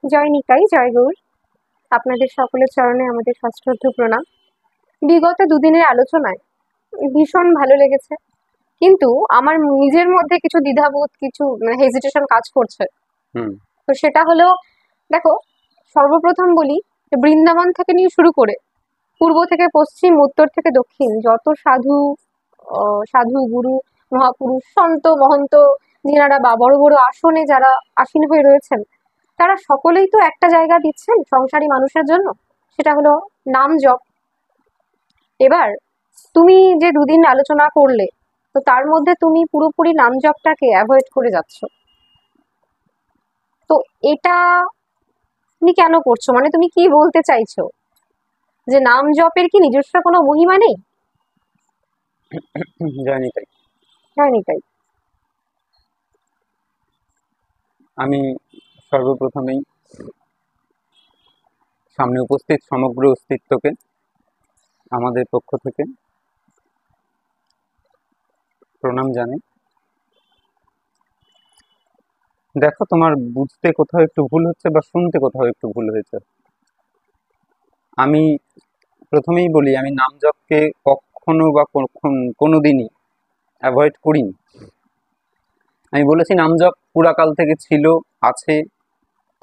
জয় নিতাই, জয় গৌর। আপনাদের সকলের চরণে আমাদের সশ্রদ্ধ প্রণাম। বিগত দুদিনের আলোচনায় ভীষণ ভালো লেগেছে, কিন্তু আমার নিজের মধ্যে কিছু দ্বিধাবোধ, কিছু হেজিটেশন কাজ করছে। তো সেটা হলো, দেখো, সর্বপ্রথম বলি যে বৃন্দাবন থেকে নিয়ে শুরু করে পূর্ব থেকে পশ্চিম, উত্তর থেকে দক্ষিণ যত সাধু, সাধু গুরু, মহাপুরুষ, সন্ত মহন্ত, যিনারা বা বড় বড় আসনে যারা আসীন হয়ে রয়েছেন, তারা সকলেই তো একটা জায়গা দিচ্ছেন সংসারী মানুষের জন্য, সেটা হলো নাম জপ। এবার তুমি যে দুদিন আলোচনা করলে, তো তার মধ্যে তুমি পুরোপুরি নাম জপটাকে অ্যাভয়েড করে যাচ্ছ। তো এটা তুমি কেন করছো? মানে তুমি কি বলতে চাইছো, যে নাম জপের কি নিজস্ব কোনো মহিমা নেই? জানি তাই। জানি তাই। আমি সর্বপ্রথমেই সামনে উপস্থিত সমগ্র অস্তিত্বকে আমাদের পক্ষ থেকে প্রণাম জানাই। দেখো, তোমার বুঝতে কোথাও একটু ভুল হচ্ছে বা শুনতে কোথাও একটু ভুল হয়েছে। আমি প্রথমেই বলি, আমি নাম জপকে কখনো বা কোনোদিনই অ্যাভয়েড করিনি। আমি বলেছি নাম জপ পুরাকাল থেকে ছিল, আছে,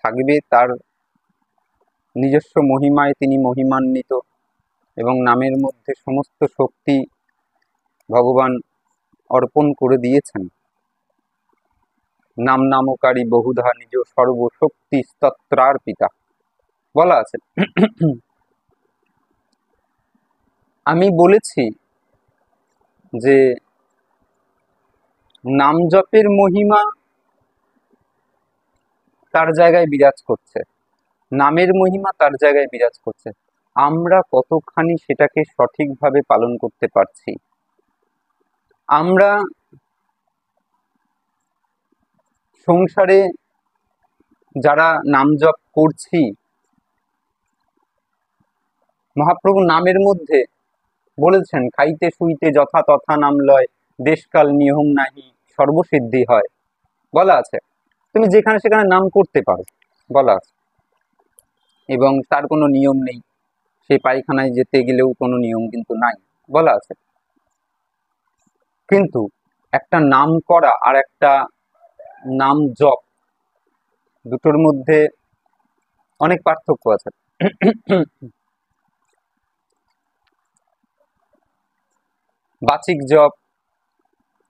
থাকবে। তার নিজস্ব মহিমায় তিনি মহিমান্বিত, এবং নামের মধ্যে সমস্ত শক্তি ভগবান অর্পণ করে দিয়েছেন। নাম নামকারী বহুধা নিজ সর্বশক্তি স্তত্রার পিতা বলা আছে। আমি বলেছি যে নাম জপের মহিমা তার জায়গায় বিরাজ করছে, নামের মহিমা তার জায়গায় বিরাজ করছে। আমরা কতখানি সেটাকে সঠিকভাবে পালন করতে পারছি। আমরা সংসারে যারা নাম জপ করছি, মহাপ্রভু নামের মধ্যে বলেছেন, খাইতে শুইতে যথা তথা নাম লয়, দেশকাল নিয়ম নাহি সর্বসিদ্ধি হয় বলা আছে। তুমি যেখানে সেখানে নাম করতে পারো বলা আছে, এবং তার কোনো নিয়ম নেই। সে পায়খানায় যেতে গেলেও কোনো নিয়ম কিন্তু নাই বলা আছে। কিন্তু একটা নাম করা আর একটা নাম জপ, দুটোর মধ্যে অনেক পার্থক্য আছে। বাচিক জপ,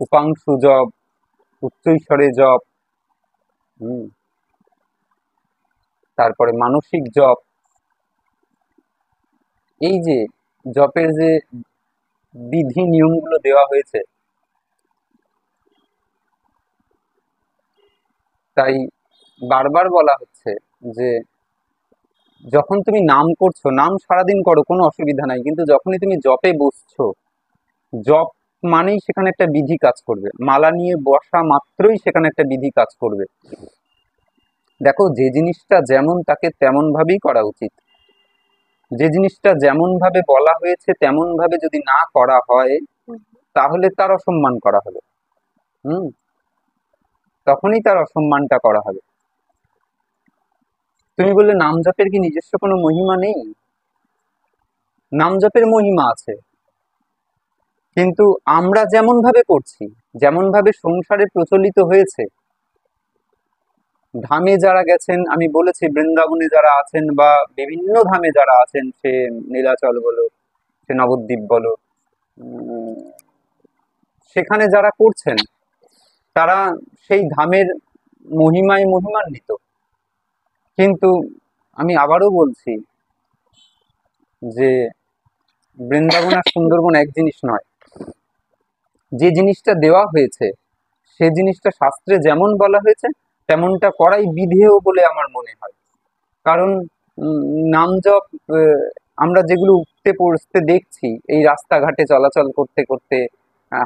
উপাংশু জপ, উচ্চৈস্বরে জপ, তারপরে মানসিক জপ। এই যে জপের যে বিধি নিয়মগুলো দেওয়া হয়েছে, তাই বারবার বলা হচ্ছে যে যখন তুমি নাম করছো, নাম সারাদিন করো, কোনো অসুবিধা নাই, কিন্তু যখনই তুমি জপে বসছো, জপ মানেই সেখানে একটা বিধি কাজ করবে। মালা নিয়ে বসা মাত্রই সেখানে একটা বিধি কাজ করবে। দেখো, যে জিনিসটা যেমন তাকে তেমন ভাবেই করা উচিত। যে জিনিসটা যেমন ভাবে বলা হয়েছে তেমন ভাবে যদি না করা হয়, তাহলে তার অসম্মান করা হবে। তখনই তার অসম্মানটা করা হবে। তুমি বললে নাম জপের কি নিজস্ব কোনো মহিমা নেই? নাম জপের মহিমা আছে, কিন্তু আমরা যেমন ভাবে করছি, যেমন ভাবে সংসারে প্রচলিত হয়েছে, ধামে যারা গেছেন, আমি বলেছি বৃন্দাবনে যারা আছেন বা বিভিন্ন ধামে যারা আছেন, সে নীলাচল বলো, সে নবদ্বীপ বলো, সেখানে যারা করছেন, তারা সেই ধামের মহিমায় মহিমান্বিত। কিন্তু আমি আবারও বলছি যে বৃন্দাবন আর সুন্দরবন এক জিনিস নয়। যে জিনিসটা দেওয়া হয়েছে, সে জিনিসটা শাস্ত্রে যেমন বলা হয়েছে তেমনটা করাই বিধেয় বলে আমার মনে হয়। কারণ নাম জপ আমরা যেগুলো উঠতে পড়তে দেখছি, এই রাস্তাঘাটে চলাচল করতে করতে,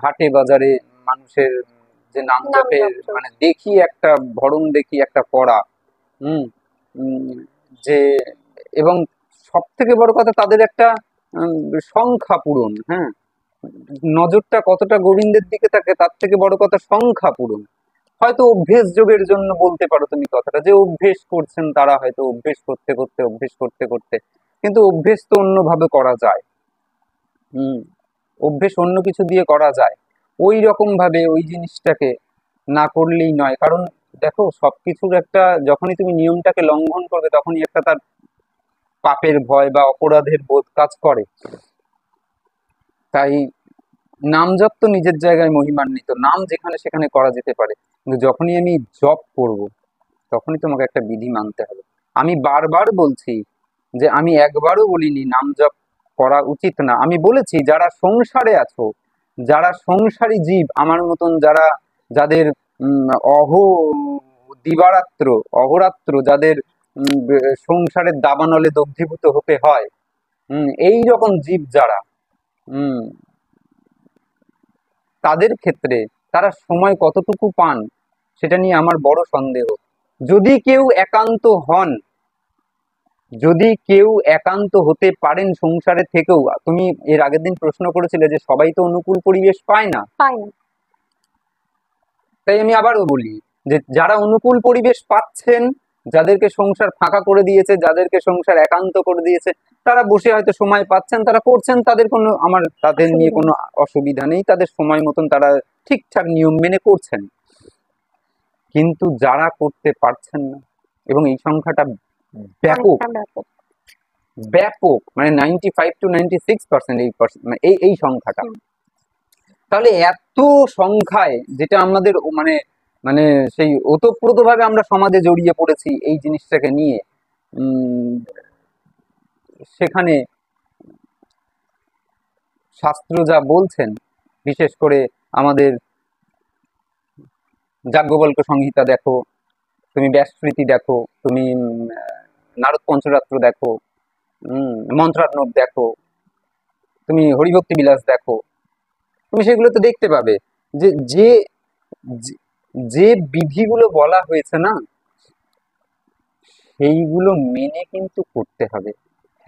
হাটে বাজারে মানুষের যে নাম জপের মানে দেখি একটা ভরণ, দেখি একটা পড়া, যে, এবং সব থেকে বড় কথা তাদের একটা সংখ্যা পূরণ। হ্যাঁ, নজরটা কতটা গোবিন্দের দিকে থাকে তার থেকে বড় কথা সংখ্যা পূরণ। হয়তো অভ্যেস যোগের জন্য বলতে পারো তুমি কথাটা, যে অভ্যেস করছেন তারা, হয়তো অভ্যেস করতে করতে অভ্যেস করতে করতে, কিন্তু অভ্যেস তো অন্যভাবে করা যায়। হুম, অভ্যেস অন্য কিছু দিয়ে করা যায়, ওই রকম ভাবে ওই জিনিসটাকে না করলেই নয়। কারণ দেখো, সবকিছুর একটা, যখনই তুমি নিয়মটাকে লঙ্ঘন করবে তখনই একটা তার পাপের ভয় বা অপরাধের বোধ কাজ করে। তাই নাম জপ তো নিজের জায়গায় মহিমান্বিত, নাম যেখানে সেখানে করা যেতে পারে, কিন্তু যখনই আমি জপ করব তখনই তোমাকে একটা বিধি মানতে হবে। আমি বারবার বলছি যে আমি একবারও বলিনি নাম জপ করা উচিত না। আমি বলেছি যারা সংসারে আছো, যারা সংসারী জীব আমার মতন, যারা, যাদের অহ দিবারাত্র অহরাত্র যাদের সংসারের দাবানলে দগ্ধীভূত হতে হয়, এই রকম জীব যারা, উম তাদের ক্ষেত্রে তারা সময় কতটুকু পান সেটা নিয়ে আমার বড় সন্দেহ। যদি কেউ একান্ত হন, যদি কেউ একান্ত হতে পারেন সংসারে থেকেও, তুমি এর আগের দিন প্রশ্ন করেছিলে যে সবাই তো অনুকূল পরিবেশ পায় না, পাই না। তাই আমি আবারও বলি যে যারা অনুকূল পরিবেশ পাচ্ছেন, যাদেরকে সংসার ফাঁকা করে দিয়েছে, যাদেরকে সংসার একান্ত করে দিয়েছে, তারা বসে হয়তো সময় পাচ্ছেন, তারা করছেন, তাদের কোনো, আমার তাদের নিয়ে অসুবিধা কোনো নেই। অসুবিধা নেই, তাদের সময় মতন তারা ঠিকঠাক নিয়ম মেনে করছেন। কিন্তু যারা করতে পারছেন না, এবং এই সংখ্যাটা ব্যাপক, অনেকটা ব্যাপক। ব্যাপক, মানে 95 to 96% এই মানে এই সংখ্যাটা, হুম। তাহলে এত সংখ্যায় যেটা আমাদের মানে, মানে সেই ওতপ্রোতভাবে আমরা সমাজে জড়িয়ে পড়েছি এই জিনিসটাকে নিয়ে, উম সেখানে শাস্ত্র যা বলছেন, বিশেষ করে আমাদের যাজ্ঞবল্ক্য সংহিতা দেখো, তুমি ব্যাসস্মৃতি দেখো, তুমি নারদ পঞ্চরাত্র দেখো, মন্ত্রার্ণব দেখো, তুমি হরিভক্তি বিলাস দেখো, তুমি সেগুলো তো দেখতে পাবে যে যে যে- যে বিধিগুলো বলা হয়েছে না, সেইগুলো মেনে কিন্তু করতে হবে।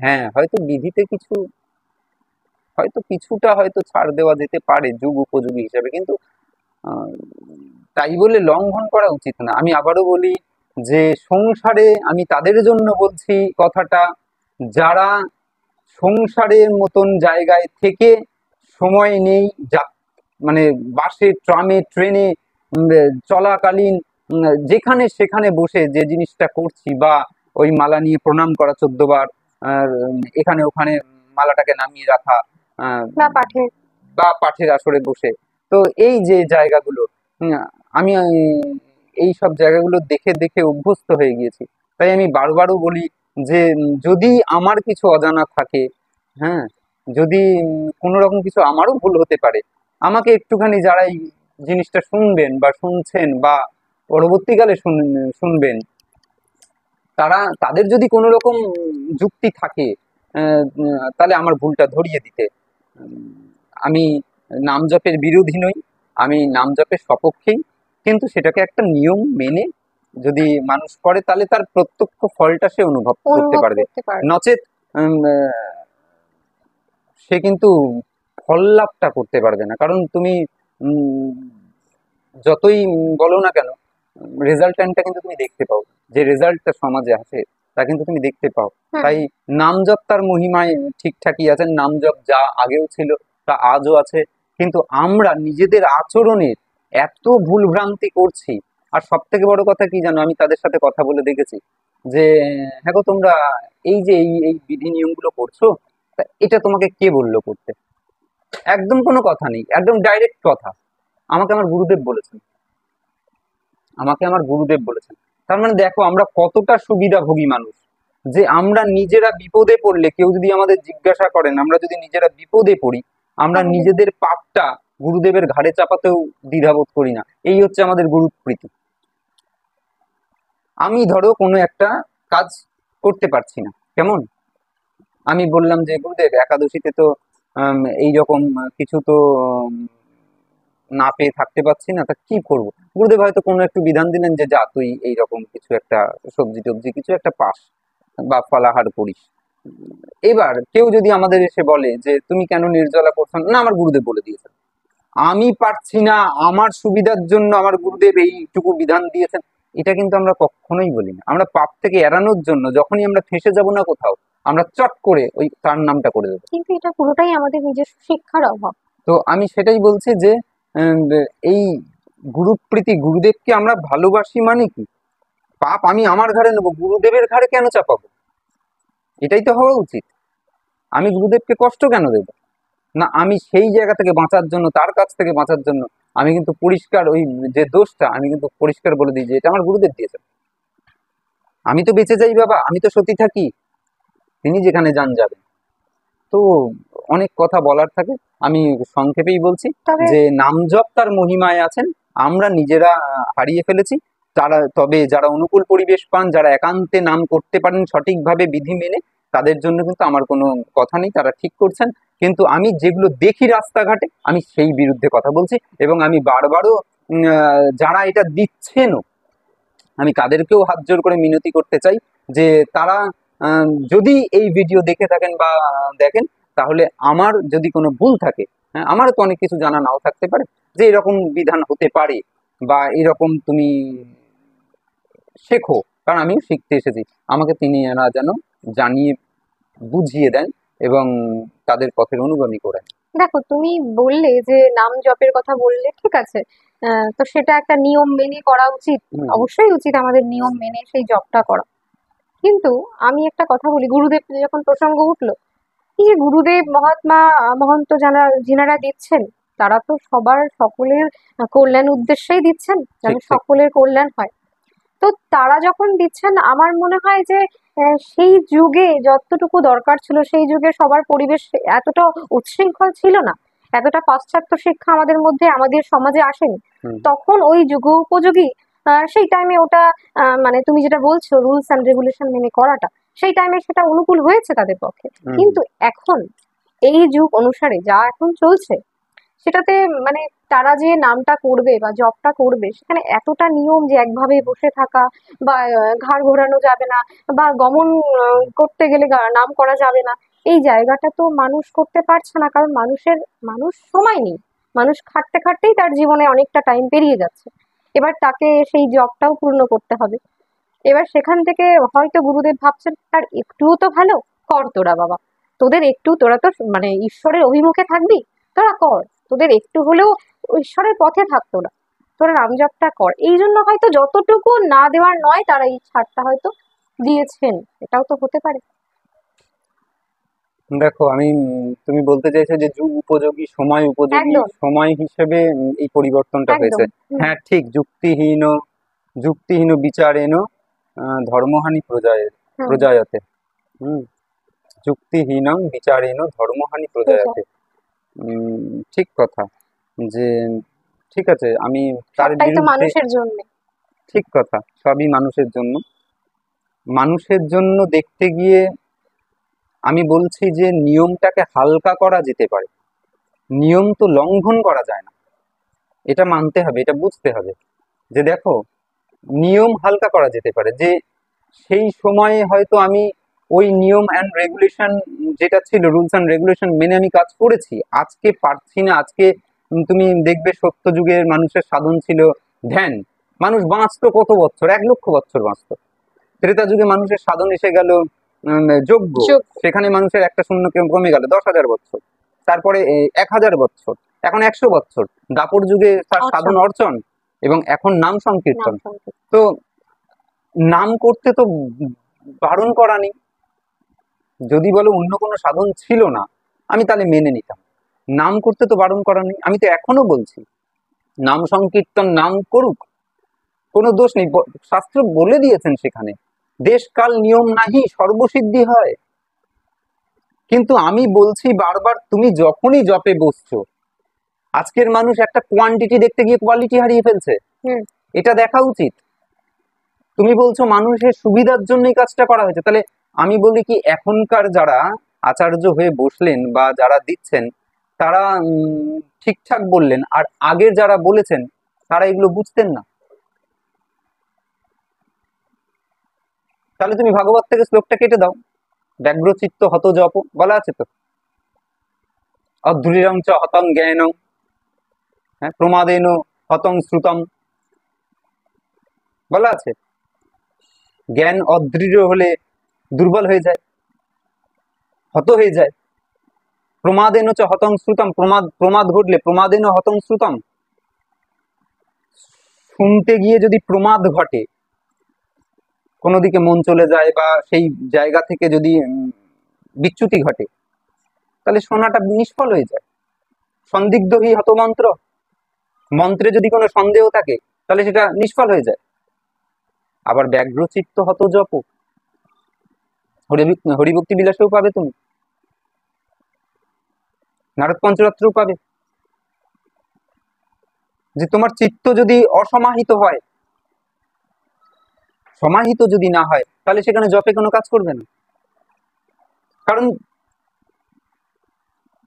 হ্যাঁ, হয়তো বিধিতে কিছু, হয়তো কিছুটা হয়তো ছাড় দেওয়া যেতে পারে যুগ উপযোগী হিসাবে, কিন্তু আহ, তাই বলে লঙ্ঘন করা উচিত না। আমি আবারও বলি যে সংসারে, আমি তাদের জন্য বলছি কথাটা, যারা সংসারের মতন জায়গায় থেকে সময় নেই, যা মানে বাসে, ট্রামে, ট্রেনে চলাকালীন যেখানে সেখানে বসে যে জিনিসটা করছি, বা ওই মালা নিয়ে প্রণাম করা 14 বার, আর এখানে ওখানে মালাটাকে নামিয়ে রাখা, আহ, বা পাঠে। বা পাঠের আসরে বসে, তো এই যে জায়গাগুলো, উম, আমি এই সব জায়গাগুলো দেখে দেখে অভ্যস্ত হয়ে গিয়েছি। তাই আমি বারবারও বলি যে যদি আমার কিছু অজানা থাকে, হ্যাঁ, যদি কোনো রকম কিছু আমারও ভুল হতে পারে, আমাকে একটুখানি, যারা এই জিনিসটা শুনবেন বা শুনছেন বা পরবর্তীকালে শুনবেন, তারা, তাদের যদি কোনো রকম যুক্তি থাকে, তাহলে আমার ভুলটা ধরিয়ে দিতে। উম, আমি নাম জপের বিরোধী নই, আমি নাম জপের সপক্ষেই, কিন্তু সেটাকে একটা নিয়ম মেনে যদি মানুষ করে তাহলে তার প্রত্যক্ষ ফলটা সে অনুভব করতে অনুভব পারবে। করতে পারবে। নচেত সে কিন্তু ফল লাভটা করতে পারবে না। কারণ তুমি উম, যতই বলো না কেন, রেজাল্টটা কিন্তু তুমি দেখতে পাও, যে রেজাল্টটা সমাজে আসে তা কিন্তু তুমি দেখতে পাও। হুম। তাই নাম জপ তার মহিমায় ঠিকঠাকই আছে, নাম জপ যা আগেও ছিল তা আজও আছে, কিন্তু আমরা নিজেদের আচরণে এত ভুলভ্রান্তি করছি। আর সব থেকে বড় কথা কি জানো, আমি তাদের সাথে কথা বলে দেখেছি যে হ্যাঁ গো, তোমরা এই যে এই এই বিধি নিয়মগুলো করছো, তা এটা তোমাকে কে বললো করতে? একদম কোনো কথা নেই, একদম ডাইরেক্ট কথা, আমাকে আমার গুরুদেব বলেছেন, আমাকে আমার গুরুদেব বলেছেন। তার মানে দেখো আমরা কতটা সুবিধাভোগী মানুষ, যে আমরা নিজেরা বিপদে পড়লে, কেউ যদি আমাদের জিজ্ঞাসা করেন, আমরা যদি নিজেরা বিপদে পড়ি, আমরা তাহলে নিজেদের পাপটা গুরুদেবের ঘাড়ে চাপাতেও দ্বিধাবোধ করি না। এই হচ্ছে আমাদের গুরুপ্রীতি। আমি ধরো কোনো একটা কাজ করতে পারছি না, কেমন, আমি বললাম যে গুরুদেব একাদশীতে তো এইরকম কিছু তো না পেয়ে থাকতে পারছি না, তা কি করব? গুরুদেব হয়তো কোনো একটু বিধান দিলেন যে যা তুই এইরকম কিছু একটা সবজি টবজি কিছু একটা পাস বা ফলাহার করিস। এবার কেউ যদি আমাদের এসে বলে যে তুমি কেন নির্জলা করছো না, আমার গুরুদেব বলে দিয়েছেন, আমি পারছি না, আমার সুবিধার জন্য আমার গুরুদেব এইটুকু বিধান দিয়েছেন, এটা কিন্তু আমরা কখনোই বলি না। আমরা পাপ থেকে এড়ানোর জন্য যখনই আমরা ফেঁসে যাব না কোথাও, আমরা চট করে ওই তার নামটা করে দেবো। কিন্তু এটা পুরোটাই আমাদের নিজস্ব শিক্ষার অভাব। তো আমি সেটাই বলছি যে উম, এই গুরুপ্রীতি, গুরুদেবকে আমরা ভালোবাসি মানে কি, পাপ আমি আমার ঘাড়ে নেবো, গুরুদেবের ঘাড়ে কেন চাপাবো? এটাই তো হওয়া উচিত। আমি গুরুদেবকে কষ্ট কেন দেব? না, আমি সেই জায়গা থেকে বাঁচার জন্য, তার কাছ থেকে বাঁচার জন্য আমি কিন্তু পরিষ্কার ওই যে দোষটা, আমি কিন্তু পরিষ্কার বলে দিই যে এটা আমার গুরুদেব দিয়েছে। আমি তো বেঁচে যাই বাবা, আমি তো সতী থাকি, তিনি যেখানে যান যাবেন। তো অনেক কথা বলার থাকে, আমি সংক্ষেপেই বলছি তবে যে নাম জপ তার মহিমায় আছেন, আমরা নিজেরা হারিয়ে ফেলেছি। তারা, তবে যারা অনুকূল পরিবেশ পান, যারা একান্তে নাম করতে পারেন সঠিকভাবে বিধি মেনে, তাদের জন্য কিন্তু আমার কোনো কথা নেই, তারা ঠিক করছেন। কিন্তু আমি যেগুলো দেখি রাস্তাঘাটে, আমি সেই বিরুদ্ধে কথা বলছি। এবং আমি বারবারও যারা এটা দিচ্ছেনও, আমি তাদেরকেও হাত জোর করে মিনতি করতে চাই যে তারা যদি এই ভিডিও দেখে থাকেন বা দেখেন, তাহলে আমার যদি কোনো ভুল থাকে, হ্যাঁ, আমারও তো অনেক কিছু জানা নাও থাকতে পারে যে এরকম বিধান হতে পারে বা এরকম তুমি শেখো, কারণ আমিও শিখতে এসেছি। আমাকে তিনি এরা যেন জানিয়ে বুঝিয়ে দেন এবং তাদের পথের অনুগামী করেন। দেখো, তুমি বললে যে নাম জপের কথা বললে, ঠিক আছে, তো সেটা একটা নিয়ম মেনে করা উচিত। হুম, অবশ্যই উচিত আমাদের নিয়ম মেনে সেই জপটা করা। কিন্তু আমি একটা কথা বলি, গুরুদেব যখন প্রসঙ্গ উঠলো, এই যে গুরুদেব মহাত্মা মহন্ত যারা যিনারা দিচ্ছেন, তারা তো সবার সকলের কল্যাণ উদ্দেশ্যেই দিচ্ছেন, যেন ঠিক ঠিক। সকলের কল্যাণ হয়। তো তারা যখন দিচ্ছেন, আমার মনে হয় যে সেই যুগে যতটুকু দরকার ছিল, সেই যুগে সবার পরিবেশ এতটা উচ্ছৃঙ্খল ছিল না, এতটা পাশ্চাত্য শিক্ষা আমাদের মধ্যে, আমাদের সমাজে আসেনি। হুম তখন ওই যুগোপযোগী সেই টাইমে ওটা মানে তুমি যেটা বলছো রুলস অ্যান্ড রেগুলেশন মেনে করাটা, সেই টাইমে সেটা অনুকূল হয়েছে তাদের পক্ষে। হুম হুম। কিন্তু এখন এই যুগ অনুসারে যা এখন চলছে, সেটাতে মানে তারা যে নামটা করবে বা জবটা করবে, সেখানে এতটা নিয়ম যে একভাবে বসে থাকা, বা ঘাড় ঘোরানো যাবে না, বা গমন করতে গেলে নাম করা যাবে না, এই জায়গাটা তো মানুষ করতে পারছে না, কারণ মানুষ সময় নেই। মানুষ খাটতে খাটতেই তার জীবনে অনেকটা টাইম পেরিয়ে যাচ্ছে। এবার তাকে সেই জবটাও পূর্ণ করতে হবে। এবার সেখান থেকে হয়তো গুরুদেব ভাবছেন, আর একটুও তো ভালো কর তোরা বাবা, তোদের একটু, তোরা তো মানে ঈশ্বরের অভিমুখে থাকবি, তোরা কর, তোদের একটু হলেও ঈশ্বরের পথে থাক, তোরা তোরা নাম জপটা কর। এই জন্য হয়তো যতটুকু না দেওয়ার নয়, তারা এই ছাড়টা হয়তো দিয়েছেন, এটাও তো হতে পারে। দেখো, আমি তুমি বলতে চাইছো যে যুগ উপযোগী, সময় উপযোগী, একদম, সময় হিসেবে এই পরিবর্তনটা একদম। হয়েছে। হুম, হ্যাঁ ঠিক, যুক্তিহীন যুক্তিহীন বিচারেণ ধর্মহানি হুম। প্রজায়তে। হুম, যুক্তিহীনং বিচারেণ ধর্মহানি বুঝলাম। প্রজায়তে। ঠিক কথা যে, ঠিক আছে, আমি তার সবটাই তো বিরুদ্ধে। মানুষের জন্য। ঠিক কথা, সবই মানুষের জন্য। মানুষের জন্য দেখতে গিয়ে আমি বলছি যে নিয়মটাকে হালকা করা যেতে পারে, নিয়ম তো লঙ্ঘন করা যায় না। এটা মানতে হবে, এটা বুঝতে হবে যে দেখো, নিয়ম হালকা করা যেতে পারে, যে সেই সময়ে হয়তো আমি ওই নিয়ম অ্যান্ড রেগুলেশন যেটা ছিল, রুলস অ্যান্ড রেগুলেশন মেনে আমি কাজ করেছি, আজকে পারছি না। আজকে তুমি দেখবে সত্য যুগের মানুষের সাধন ছিল ধ্যান, মানুষ বাঁচতো কত বছর, 1,00,000 বছর বাঁচতো। ত্রেতা যুগে মানুষের সাধন এসে গেল যজ্ঞ, যোগ। সেখানে মানুষের একটা শূন্য কমে গেল 10,000 বছর, তারপরে 1,000 বছর, এখন 100 বছর। দাপর যুগে তার অর্চনা। সাধন অর্চন, এবং এখন নাম নাম সংকীর্তন। সংকীর্তন। তো নাম করতে তো বারণ করা নেই। যদি বলো অন্য কোনো সাধন ছিল না, আমি তাহলে মেনে নিতাম। নাম করতে তো বারণ করা নেই, আমি তো এখনো বলছি নাম সংকীর্তন নাম করুক, কোনো দোষ নেই। শাস্ত্র বলে দিয়েছেন সেখানে, দেশ কাল নিয়ম নাহি সর্বসিদ্ধি হয়। কিন্তু আমি বলছি বারবার, তুমি যখনই জপে বসছো, আজকের মানুষ একটা কোয়ান্টিটি দেখতে গিয়ে কোয়ালিটি হারিয়ে ফেলছে, হুম। এটা দেখা উচিত। তুমি বলছো মানুষের সুবিধার জন্যই কাজটা করা হয়েছে, তাহলে আমি বলি কি, এখনকার যারা আচার্য হয়ে বসলেন বা যারা দিচ্ছেন, তারা ঠিকঠাক বললেন, আর আগের যারা বলেছেন তারা এগুলো বুঝতেন না। তাহলে তুমি ভাগবত থেকে শ্লোকটা কেটে দাও, ব্যগ্রচিত্ত হত জপ বলা আছে তো, অধৃরং চ হতং জ্ঞানং। হ্যাঁ, প্রমাদেন হতং শ্রুতম বলা আছে। জ্ঞান অদৃঢ় হলে দুর্বল হয়ে যায়, হত হয়ে যায়। প্রমাদেন চ হতং শ্রুতম, প্রমাদ প্রমাদ ঘটলে প্রমাদেন হতং শ্রুতম, শুনতে গিয়ে যদি প্রমাদ ঘটে, কোনো দিকে মন চলে যায় বা সেই জায়গা থেকে যদি বিচ্যুতি ঘটে, তাহলে শোনাটা নিষ্ফল হয়ে যায়। সন্দিগ্ধ হি হত মন্ত্র, মন্ত্রে যদি কোনো সন্দেহ থাকে তাহলে সেটা নিষ্ফল হয়ে যায়। আবার ব্যগ্রচিত্ত হত জপ, হরিভক্তি বিলাসেও পাবে তুমি, নারদ পঞ্চরাত্রেও পাবে, যে তোমার চিত্ত যদি অসমাহিত হয়, সমাহিত যদি না হয়, তাহলে সেখানে জপে কোনো কাজ করবে না। কারণ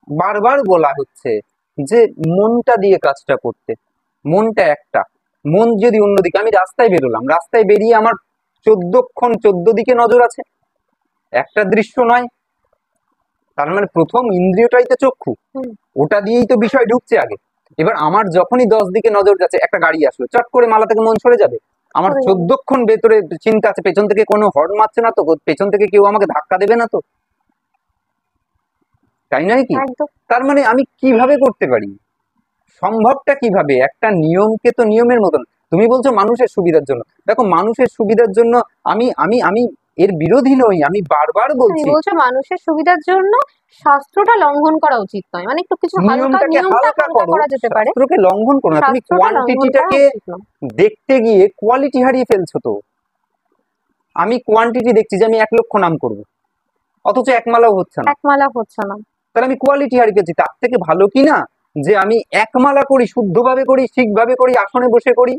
বারবার বলা হচ্ছে যে মনটা দিয়ে কাজটা করতে, মনটা একটা, মন যদি অন্যদিকে, আমি রাস্তায় বেরোলাম, রাস্তায় বেরিয়ে আমার 14ক্ষণ 14 দিকে নজর আছে, একটা দৃশ্য নয়। তার মানে প্রথম ইন্দ্রিয়টাই তো চক্ষু, ওটা দিয়েই তো বিষয় ঢুকছে আগে। এবার আমার যখনই 10 দিকে নজর যাচ্ছে, একটা গাড়ি আসলো, চট করে মালা থেকে মন সরে যাবে, আমার 14ক্ষণ ভেতরে চিন্তা আছে, পেছন থেকে কোনো হর্ন মারছে না তো, পেছন থেকে কেউ আমাকে ধাক্কা দেবে না তো, তাই নয় কি? তার মানে আমি কিভাবে করতে পারি, সম্ভবটা কিভাবে? একটা নিয়মকে তো নিয়মের মতন, তুমি বলছো মানুষের সুবিধার জন্য, দেখো মানুষের সুবিধার জন্য আমি আমি আমি এর বিরোধী নই, আমি বারবার বলছি বলছো মানুষের সুবিধার জন্য শাস্ত্রটা লঙ্ঘন করা উচিত নয়, মানে একটু কিছু হালকা নিয়মটা করা যেতে পারে, শাস্ত্রকে লঙ্ঘন করো না, তুমি কোয়ান্টিটিটাকে দেখতে গিয়ে কোয়ালিটি হারিয়ে ফেলছো তো। আমি কোয়ান্টিটি দেখছি যে আমি 1 লক্ষ নাম করব, অথচ একমালাও হচ্ছে না, তাহলে আমি কোয়ালিটি হারিয়ে ফেলছি। তার থেকে ভালো কি না যে আমি একমালা করি, শুদ্ধভাবে করি, ঠিকভাবে করি, আসনে বসে করি,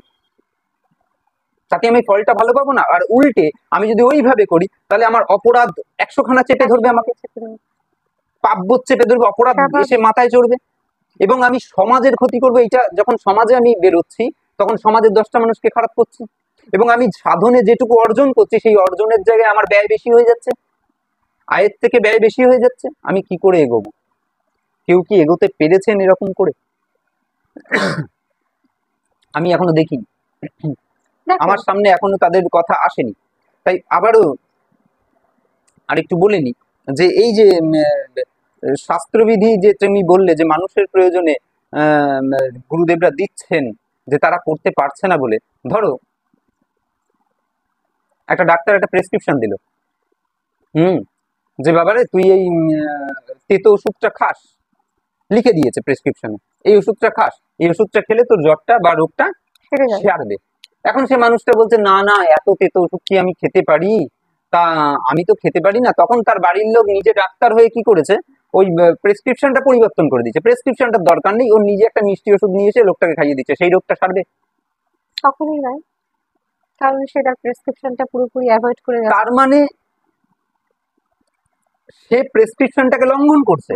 তাতে আমি ফলটা ভালো পাবো না? আর উল্টে আমি যদি ওইভাবে করি, তাহলে আমার অপরাধ 100খানা চেপে ধরবে, আমাকে পাপবোধ চেপে ধরবে, অপরাধ এসে মাথায় চড়বে, এবং আমি সমাজের ক্ষতি করবো। এটা যখন সমাজে আমি বেরোচ্ছি, তখন সমাজের 10টা মানুষকে খারাপ করছি, এবং আমি সাধনে যেটুকু অর্জন করছি, সেই অর্জনের জায়গায় আমার ব্যয় বেশি হয়ে যাচ্ছে, আয়ের থেকে ব্যয় বেশি হয়ে যাচ্ছে। আমি কি করে এগোবো? কেউ কি এগোতে পেরেছেন এরকম করে? আমি এখনো দেখিনি, আমার সামনে এখনো তাদের কথা আসেনি। তাই আবারও আরেকটু বলে নি যে এই যে শাস্ত্রবিধি যে তুমি বললে যে মানুষের প্রয়োজনে গুরুদেবরা দিচ্ছেন, যে তারা করতে পারছে না বলে, ধরো একটা ডাক্তার একটা প্রেসক্রিপশন দিল, যে বাবারে তুই এই তেতো ওষুধটা খাস, লিখে দিয়েছে প্রেসক্রিপশনে, এই ওষুধটা খাস, এই ওষুধটা খেলে তোর জ্বরটা বা রোগটা সারবে। এখন সে মানুষটা বলছে না না, এত তেতো ওষুধ কি আমি খেতে পারি? তা আমি তো খেতে পারি না। তখন তার বাড়ির লোক নিজে ডাক্তার হয়ে কি করেছে, ওই প্রেসক্রিপশনটা পরিবর্তন করে দিচ্ছে, প্রেসক্রিপশনটার দরকার নেই, ওর নিজে একটা মিষ্টি ওষুধ নিয়ে এসে লোকটাকে খাইয়ে দিচ্ছে, সেই রোগটা সারবে? কখনোই নয়, কারণ সেটা প্রেসক্রিপশনটা পুরোপুরি অ্যাভয়েড করে যাচ্ছে। তার মানে সে প্রেসক্রিপশনটাকে লঙ্ঘন করছে,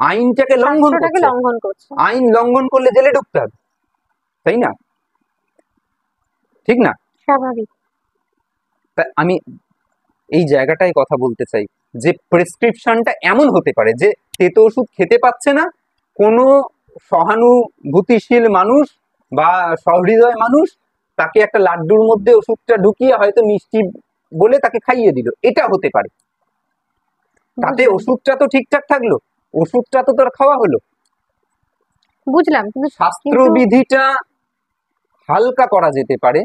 আইনটাকে লঙ্ঘন করছে। আইন লঙ্ঘন করলে জেলে ঢুকতে হবে, তাই না? ঠিক না? স্বাভাবিক। তা আমি এই জায়গাটায় কথা বলতে চাই যে প্রেসক্রিপশনটা এমন হতে পারে যে তেতো ওষুধ খেতে পাচ্ছে না, কোনো সহানুভূতিশীল মানুষ বা সহৃদয় মানুষ তাকে একটা লাড্ডুর মধ্যে ওষুধটা ঢুকিয়ে হয়তো মিষ্টি বলে তাকে খাইয়ে দিল, এটা হতে পারে। তাতে ওষুধটা তো ঠিকঠাক থাকলো, ওষুধটা তো তোর খাওয়া হলো। বুঝলাম, কিন্তু শাস্ত্রবিধিটা হালকা করা যেতে পারে,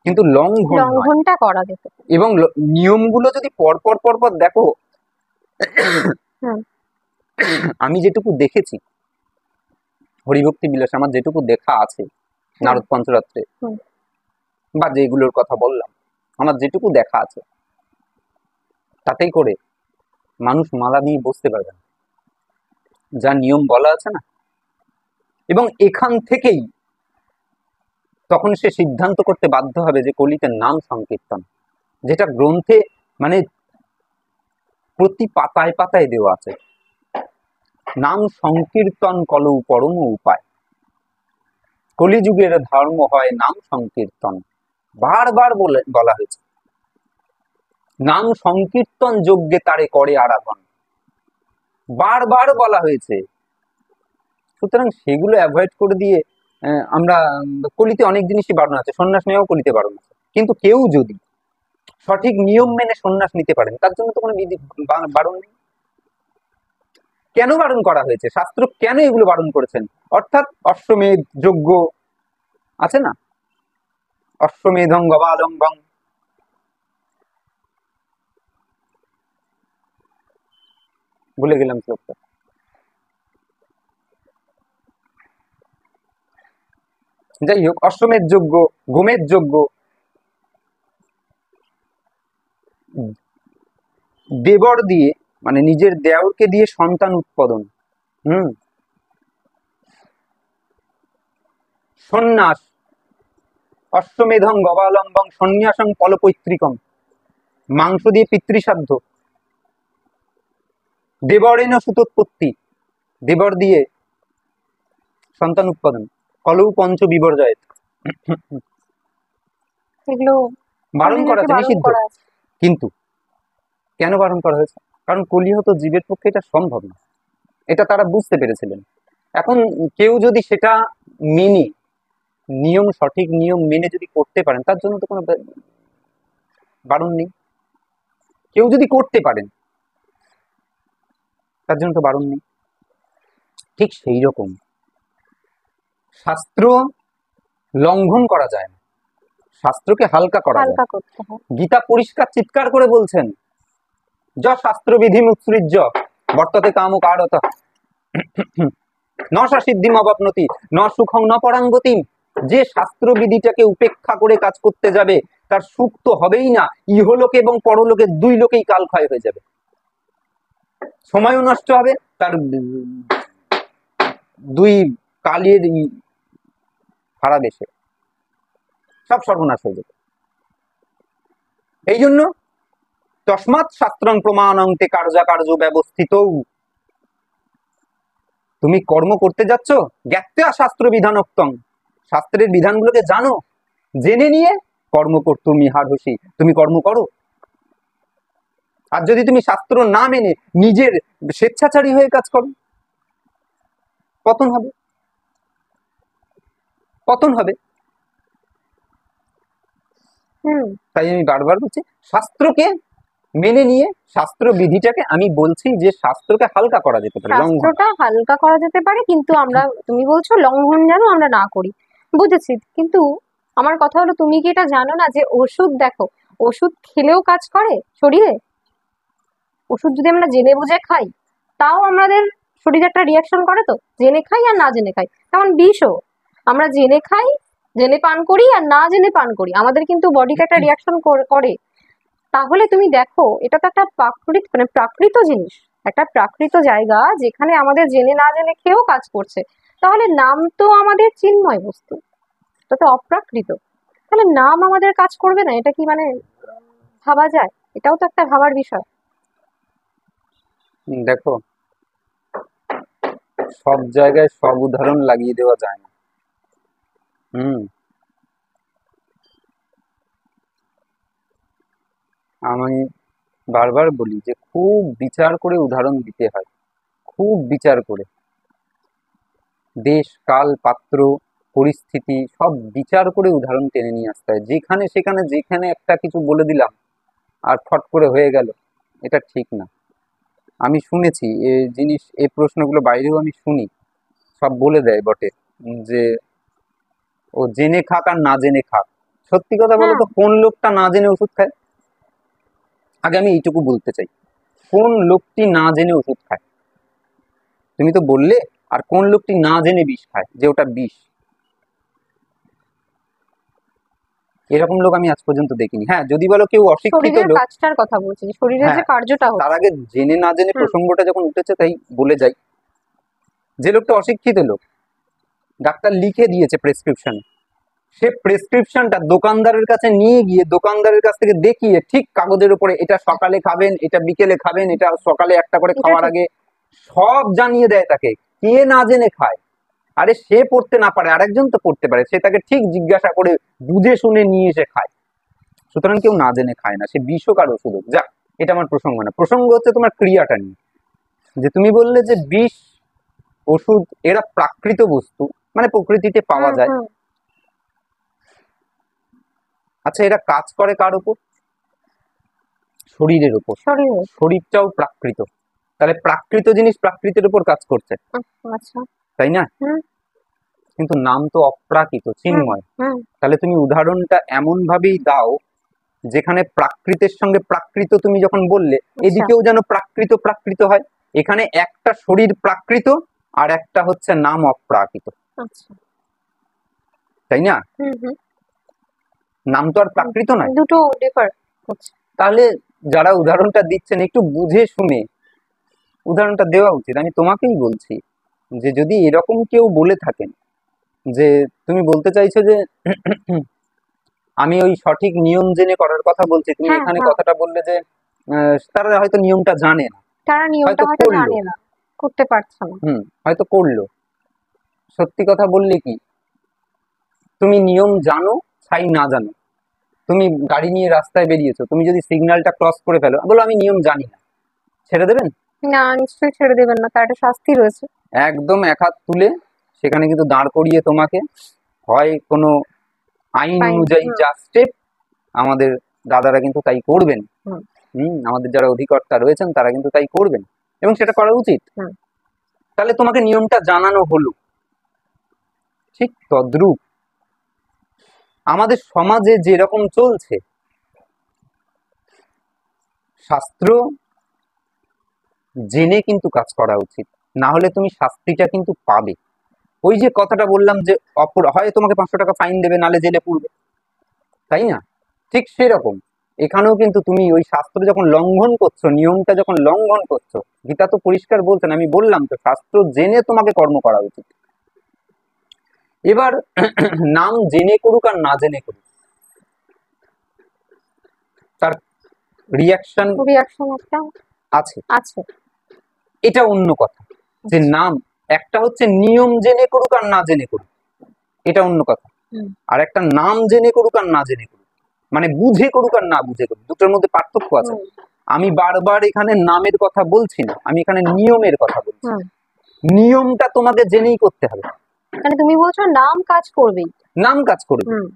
কিন্তু লঙ্ঘনটা করা যেতে পারে। এবং নিয়মগুলো যদি পরপর পরপর দেখো, আমি যেটুকু দেখেছি হরিভক্তি বিলাস, আমার যেটুকু দেখা আছে নারদ পঞ্চরাত্রে বা যেগুলোর কথা বললাম, আমার যেটুকু দেখা আছে, তাতেই করে মানুষ মালা নিয়ে বসতে পারবে না, যা নিয়ম বলা আছে না। এবং এখান থেকেই তখন সে সিদ্ধান্ত করতে বাধ্য হবে যে কলিতে নাম সংকীর্তন, যেটা গ্রন্থে মানে প্রতি পাতায় পাতায় দেওয়া আছে, নাম সংকীর্তন কলৌ পরম উপায়, কলিযুগের ধর্ম হয় নাম সংকীর্তন। বারবার বলা হয়েছে, নাম সংকীর্তন যজ্ঞে তারে করে আরাধন, বারবার বলা হয়েছে। সুতরাং সেগুলো অ্যাভয়েড করে দিয়ে আমরা কলিতে অনেক জিনিসই বারণ আছে, সন্ন্যাস নেওয়াও কলিতে বারণ আছে, কিন্তু কেউ যদি সঠিক নিয়ম মেনে সন্ন্যাস নিতে পারেন তার জন্য তো কোনো বিধি বারণ নেই। কেন বারণ করা হয়েছে, শাস্ত্র কেন এগুলো বারণ করেছেন? অর্থাৎ অশ্বমেধ যজ্ঞ আছে না, অশ্বমেধং গবালম্বং, ভুলে গেলাম শ্লোকটা। যাই হোক, অশ্বমেধ যজ্ঞ, গোমেধ যজ্ঞ, দেবর দিয়ে মানে নিজের দেওরকে দিয়ে সন্তান উৎপাদন, সন্ন্যাস, অশ্বমেধং গবালম্বং সন্ন্যাসং ফলপৈতৃকম, মাংস দিয়ে পিতৃসাধ্য, দেবরেণ সুতোৎপত্তি, দেবর দিয়ে সন্তান উৎপাদন, কলৌ পঞ্চ বিবর্জয়েত, এগুলো বারণ করা আছে, নিষিদ্ধ। কিন্তু কেন বারণ করা হয়েছে? কারণ কলিহত জীবের পক্ষে এটা সম্ভব না, এটা তারা বুঝতে পেরেছিলেন। এখন কেউ যদি সেটা মেনে, নিয়ম সঠিক নিয়ম মেনে যদি করতে পারেন তার জন্য তো কোনো বারণ নেই। কেউ যদি করতে পারেন তার জন্য তো বারণ নেই। ঠিক সেই রকম শাস্ত্র লঙ্ঘন করা যায় না, শাস্ত্রকে হালকা করা যায়। গীতা পরিষ্কার চিৎকার করে বলছেন, য শাস্ত্র বিধি মুৎসৃজ্য বর্ততে কাম কারত ন সিদ্ধিম অবাপ্নতি ন সুখং ন পরাঙ্গতিম। যে শাস্ত্র বিধিটাকে উপেক্ষা করে কাজ করতে যাবে তার সুখ তো হবেই না, ইহলোকে এবং পরলোকে দুই লোকেই কাল ক্ষয় হয়ে যাবে, সময়ও নষ্ট হবে, তার দুই কালের হারা দেশে সব সর্বনাশ হয়ে যাবে। এই জন্য তস্মাৎ শাস্ত্রং প্রমাণং তে কার্যাকার্য ব্যবস্থিত। তুমি কর্ম করতে যাচ্ছ, জ্ঞাত্যা শাস্ত্র বিধানোক্তং, শাস্ত্রের বিধানগুলোকে জানো, জেনে নিয়ে কর্ম কর্তুমি হার্হসি, তুমি কর্ম করো। আর যদি তুমি শাস্ত্র না মেনে নিজের স্বেচ্ছাচারী হয়ে কাজ করো, পতন হবে, পতন হবে। তাই আমি বারবার বলছি, শাস্ত্রকে মেনে নিয়ে শাস্ত্র বিধিটাকে, আমি বলছি যে শাস্ত্রকে হালকা করা যেতে পারে, শাস্ত্রটা হালকা করা যেতে পারে, কিন্তু আমরা, তুমি বলছো লঙ্ঘন যেন আমরা না করি, বুঝেছি। কিন্তু আমার কথা হলো, তুমি কি এটা জানো না যে ওষুধ, দেখো ওষুধ খেলেও কাজ করে শরীরে। ওষুধ যদি আমরা জেনে বুঝে খাই তাও আমাদের শরীরে একটা রিয়াকশন করে, তো জেনে খাই আর না জেনে খাই। তেমন বিষও আমরা জেনে খাই, জেনে পান করি আর না জেনে পান করি, আমাদের কিন্তু বডিতে একটা রিয়াকশন করে। তাহলে তুমি দেখো, এটা তো একটা প্রাকৃত জিনিস, একটা প্রাকৃত জায়গা যেখানে আমাদের জেনে না জেনে খেয়েও কাজ করছে। তাহলে নাম তো আমাদের চিন্ময় বস্তু, এটা তো অপ্রাকৃত, তাহলে নাম আমাদের কাজ করবে না? এটা কি মানে ভাবা যায়? এটাও তো একটা ভাবার বিষয়। দেখো, সব জায়গায় সব উদাহরণ লাগিয়ে দেওয়া যায় না। আমি বারবার বলি যে খুব বিচার করে উদাহরণ দিতে হয়, খুব বিচার করে, দেশ কাল পাত্র পরিস্থিতি সব বিচার করে উদাহরণ টেনে নিয়ে আসতে হয়। যেখানে সেখানে যেখানে একটা কিছু বলে দিলাম আর ফট করে হয়ে গেল, এটা ঠিক না। আমি শুনেছি এই জিনিস, এই প্রশ্নগুলো বাইরেও আমি শুনি, সব বলে দেয় বটে যে ও জেনে খাক আর না জেনে খাক। সত্যি কথা বলো তো, কোন লোকটা না জেনে ওষুধ খায়? আগে আমি এইটুকু বলতে চাই, কোন লোকটি না জেনে ওষুধ খায়? তুমি তো বললে, আর কোন লোকটি না জেনে বিষ খায়, যে ওটা বিষ? এরকম লোক আমি আজ পর্যন্ত দেখিনি। হ্যাঁ, যদি বলো কেউ অশিক্ষিত লোক, কাজটার কথা বলছি, শরীরের যে কার্যটা হচ্ছে, তার আগে জেনে না জেনে প্রসঙ্গটা যখন উঠেছে তাই বলে যাই, যে লোকটা অশিক্ষিত লোক, ডাক্তার লিখে দিয়েছে প্রেসক্রিপশন, সে প্রেসক্রিপশনটা দোকানদারের কাছে নিয়ে গিয়ে দোকানদারের কাছ থেকে দেখিয়ে ঠিক কাগজের উপরে এটা সকালে খাবেন, এটা বিকেলে খাবেন, এটা সকালে একটা করে খাওয়ার আগে সব জানিয়ে দেয় তাকে। কে না জেনে খায়? আরে সে পড়তে না পারে, আরেকজন তো পড়তে পারে, সে তাকে ঠিক জিজ্ঞাসা করে বুঝে শুনে নিয়ে এসে খায়। সুতরাং কেউ না জেনে খায় না, সে বিষ হোক আর ওষুধ হোক। যাক, এটা আমার প্রসঙ্গ না, প্রসঙ্গ হচ্ছে তোমার ক্রিয়াটা নিয়ে। যে তুমি বললে যে বিষ ওষুধ এরা প্রাকৃত বস্তু, মানে প্রকৃতিতে পাওয়া হুম যায়। হুম। আচ্ছা, এরা কাজ করে কার উপর? শরীরের উপর। শরীরে। শরীরটাও প্রাকৃত, তাহলে প্রাকৃত জিনিস প্রাকৃতের উপর কাজ করছে, আচ্ছা। তাই না? হুম কিন্তু নাম তো অপ্রাকৃত, হুম চিন্ময়। হুম। তাহলে তুমি উদাহরণটা এমন ভাবেই দাও যেখানে প্রাকৃতের সঙ্গে প্রাকৃত তুমি যখন বললে, আচ্ছা এদিকেও যেন প্রাকৃত প্রাকৃত হয়। এখানে একটা শরীর প্রাকৃত আর একটা হচ্ছে নাম অপ্রাকৃত, আচ্ছা। তাই না? হুম হুম। নাম তো আর প্রাকৃত নয়। দুটো ডিফার হচ্ছে। তাহলে যারা উদাহরণটা দিচ্ছেন একটু বুঝে শুনে উদাহরণটা দেওয়া উচিত। আমি তোমাকেই বলছি যে যদি এরকম কেউ বলে থাকেন যে তুমি বলতে চাইছো যে আমি ওই সঠিক নিয়ম জেনে করার কথা বলছি, তুমি হ্যাঁ এখানে হ্যাঁ। কথাটা বললে যে তারা হয়তো নিয়মটা জানে না, তারা নিয়মটা হয়তো হয়তো করলো, জানে না, করতে পারছে না। হয়তো করলো। সত্যি কথা বললে কি, তুমি নিয়ম জানো ছাই না জানো, তুমি গাড়ি নিয়ে রাস্তায় বেরিয়েছো, তুমি যদি সিগন্যালটা ক্রস করে ফেলো, বলো আমি নিয়ম জানি না, ছেড়ে দেবেন? না, নিশ্চয়ই ছেড়ে দেবেন না, তার একটা শাস্তি রয়েছে। একদম এক হাত তুলে সেখানে কিন্তু দাঁড় করিয়ে তোমাকে হয় কোনো আইন ফাইন। অনুযায়ী হুম যা স্টেপ, আমাদের দাদারা কিন্তু তাই করবেন। হুম আমাদের যারা অধিকর্তা রয়েছেন তারা কিন্তু তাই করবেন, এবং সেটা করা উচিত। হুম। তাহলে তোমাকে নিয়মটা জানানো হলো। ঠিক তদ্রূপ আমাদের সমাজে যেরকম চলছে, শাস্ত্র জেনে কিন্তু কাজ করা উচিত, না হলে তুমি শাস্তিটা কিন্তু পাবে। ওই যে কথাটা বললাম যে হয় তোমাকে 500 টাকা ফাইন দেবে, নালে জেলে পুরবে, তাই না? ঠিক সেরকম এখানেও কিন্তু তুমি ওই শাস্ত্র যখন লঙ্ঘন করছো, নিয়মটা যখন লঙ্ঘন করছো, গীতা তো পরিষ্কার বলছেন, আমি বললাম তো শাস্ত্র জেনে তোমাকে কর্ম করা উচিত। এবার নাম জেনে করুক আর না জেনে করুক, তার রিয়াকশন রিয়াকশন একটা আছে, আছে। এটা অন্য কথা। যে আচ্ছা। নাম, একটা হচ্ছে নিয়ম জেনে করুক আর না জেনে করুক, এটা অন্য কথা। হুম আর একটা নাম জেনে করুক আর না জেনে করুক, মানে বুঝে করুক আর না বুঝে করুক, দুটোর মধ্যে পার্থক্য আছে। হুম আমি বারবার এখানে নামের কথা বলছি না, আমি এখানে নিয়মের কথা বলছি। হুম। নিয়মটা তোমাকে জেনেই করতে হবে। মানে তুমি বলছো নাম কাজ করবেই। নাম কাজ করবে, হুম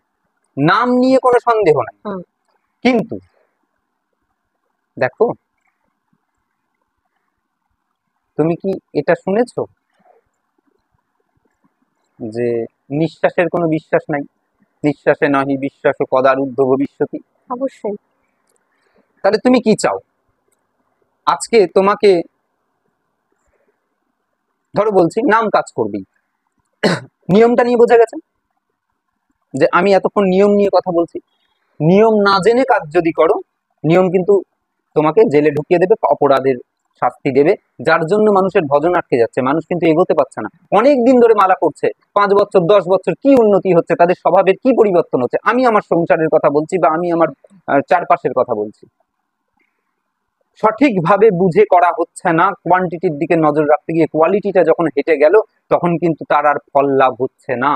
নাম নিয়ে কোনো সন্দেহ নাই। হুম। কিন্তু দেখো, তুমি কি এটা শুনেছো যে নিঃশ্বাসের কোনো বিশ্বাস নাই? নিঃশ্বাসে নাহি বিশ্বাস কদারুদ্ধ ভবিষ্যতি। অবশ্যই। তাহলে তুমি কি চাও? আজকে তোমাকে ধরো বলছি নাম কাজ করবি, নিয়মটা নিয়ে বোঝা গেছে যে আমি এতক্ষণ নিয়ম নিয়ে কথা বলছি। নিয়ম না জেনে কাজ যদি করো, নিয়ম কিন্তু তোমাকে জেলে ঢুকিয়ে দেবে, অপরাধের শাস্তি দেবে, যার জন্য মানুষের ভজন আটকে যাচ্ছে, মানুষ কিন্তু এগোতে পারছে না। অনেক দিন ধরে মালা করছে, 5 বছর 10 বছর, কি উন্নতি হচ্ছে, তাদের স্বভাবের কি পরিবর্তন হচ্ছে? আমি আমার সংসারের কথা বলছি বা আমি আমার চারপাশের কথা বলছি। সঠিকভাবে বুঝে করা হচ্ছে না, কোয়ান্টিটির দিকে নজর রাখতে গিয়ে কোয়ালিটিটা যখন হেঁটে গেল, তখন কিন্তু তার আর ফল লাভ হচ্ছে না।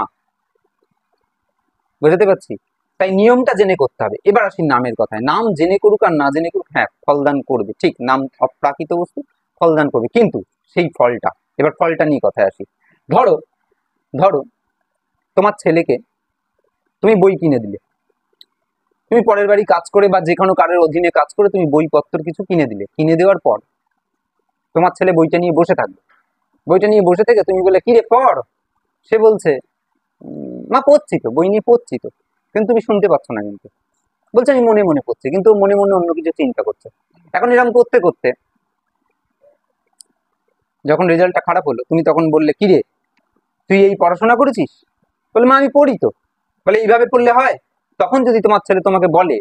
বুঝতে পারছি? তাই নিয়মটা জেনে করতে হবে। এবার আসি নামের কথায়। নাম জেনে করুক আর না জেনে করুক, হ্যাঁ ফলদান করবে, ঠিক, নাম অপ্রাকৃত বস্তু, ফলদান করবে, কিন্তু সেই ফলটা, এবার ফলটা নিয়ে কথায় আসি। ধরো ধরো তোমার ছেলেকে তুমি বই কিনে দিলে, তুমি পরের বাড়ি কাজ করে বা যে কোনো কারোর অধীনে কাজ করে তুমি বইপত্র কিছু কিনে দিলে, কিনে দেওয়ার পর তোমার ছেলে বইটা নিয়ে বসে থাকবে। বইটা নিয়ে বসে থেকে তুমি বলে, কি রে পড়? সে বলছে, মা পড়ছি তো, বই নিয়ে পড়ছি তো। কিন্তু তুমি শুনতে পাচ্ছ না, কিন্তু বলছে আমি মনে মনে পড়ছি, কিন্তু ও মনে মনে অন্য কিছু চিন্তা করছে। এখন এরকম করতে করতে যখন রেজাল্টটা খারাপ হলো, তুমি তখন বললে, কি রে তুই এই পড়াশোনা করেছিস? বলে, মা আমি পড়ি তো। বলে, এইভাবে পড়লে হয়? তখন যদি তোমার ছেলে তোমাকে বলে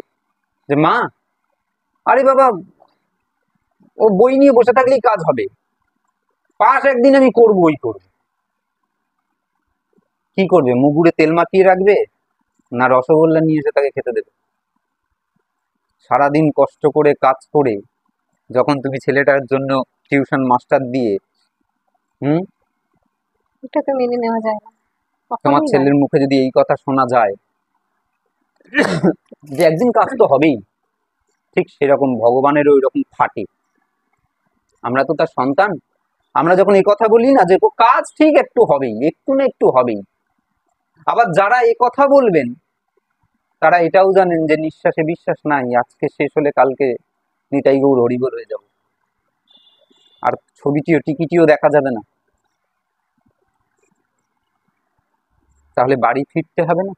যে মা, আরে বাবা, ও বই নিয়ে বসে থাকলেই কাজ হবে, পাশ একদিন আমি করবোই করবো, কি করবে? মুগুরে তেল মাখিয়ে রাখবে, না রসগোল্লা নিয়ে এসে তাকে খেতে দেবে? সারাদিন কষ্ট করে কাজ করে যখন তুমি ছেলেটার জন্য টিউশন মাস্টার দিয়ে হুম এটা তো মেনে নেওয়া যায় না, তোমার কখনোই নয়। ছেলের মুখে যদি এই কথা শোনা যায় যে একদিন কাজ তো হবেই, ঠিক সেরকম ভগবানেরও ওই রকম ফাটে। আমরা তো তার সন্তান, আমরা যখন এই কথা বলি না যে কাজ ঠিক একটু হবেই, একটু না একটু হবেই, আবার যারা এই কথা বলবেন তারা এটাও জানেন যে নিঃশ্বাসে বিশ্বাস নাই, আজকে শেষ হলে কালকে নিতাই গৌর হরিবল হয়ে যাব, আর ছবিটিও টিকিটিও দেখা যাবে না, তাহলে বাড়ি ফিরতে হবে না?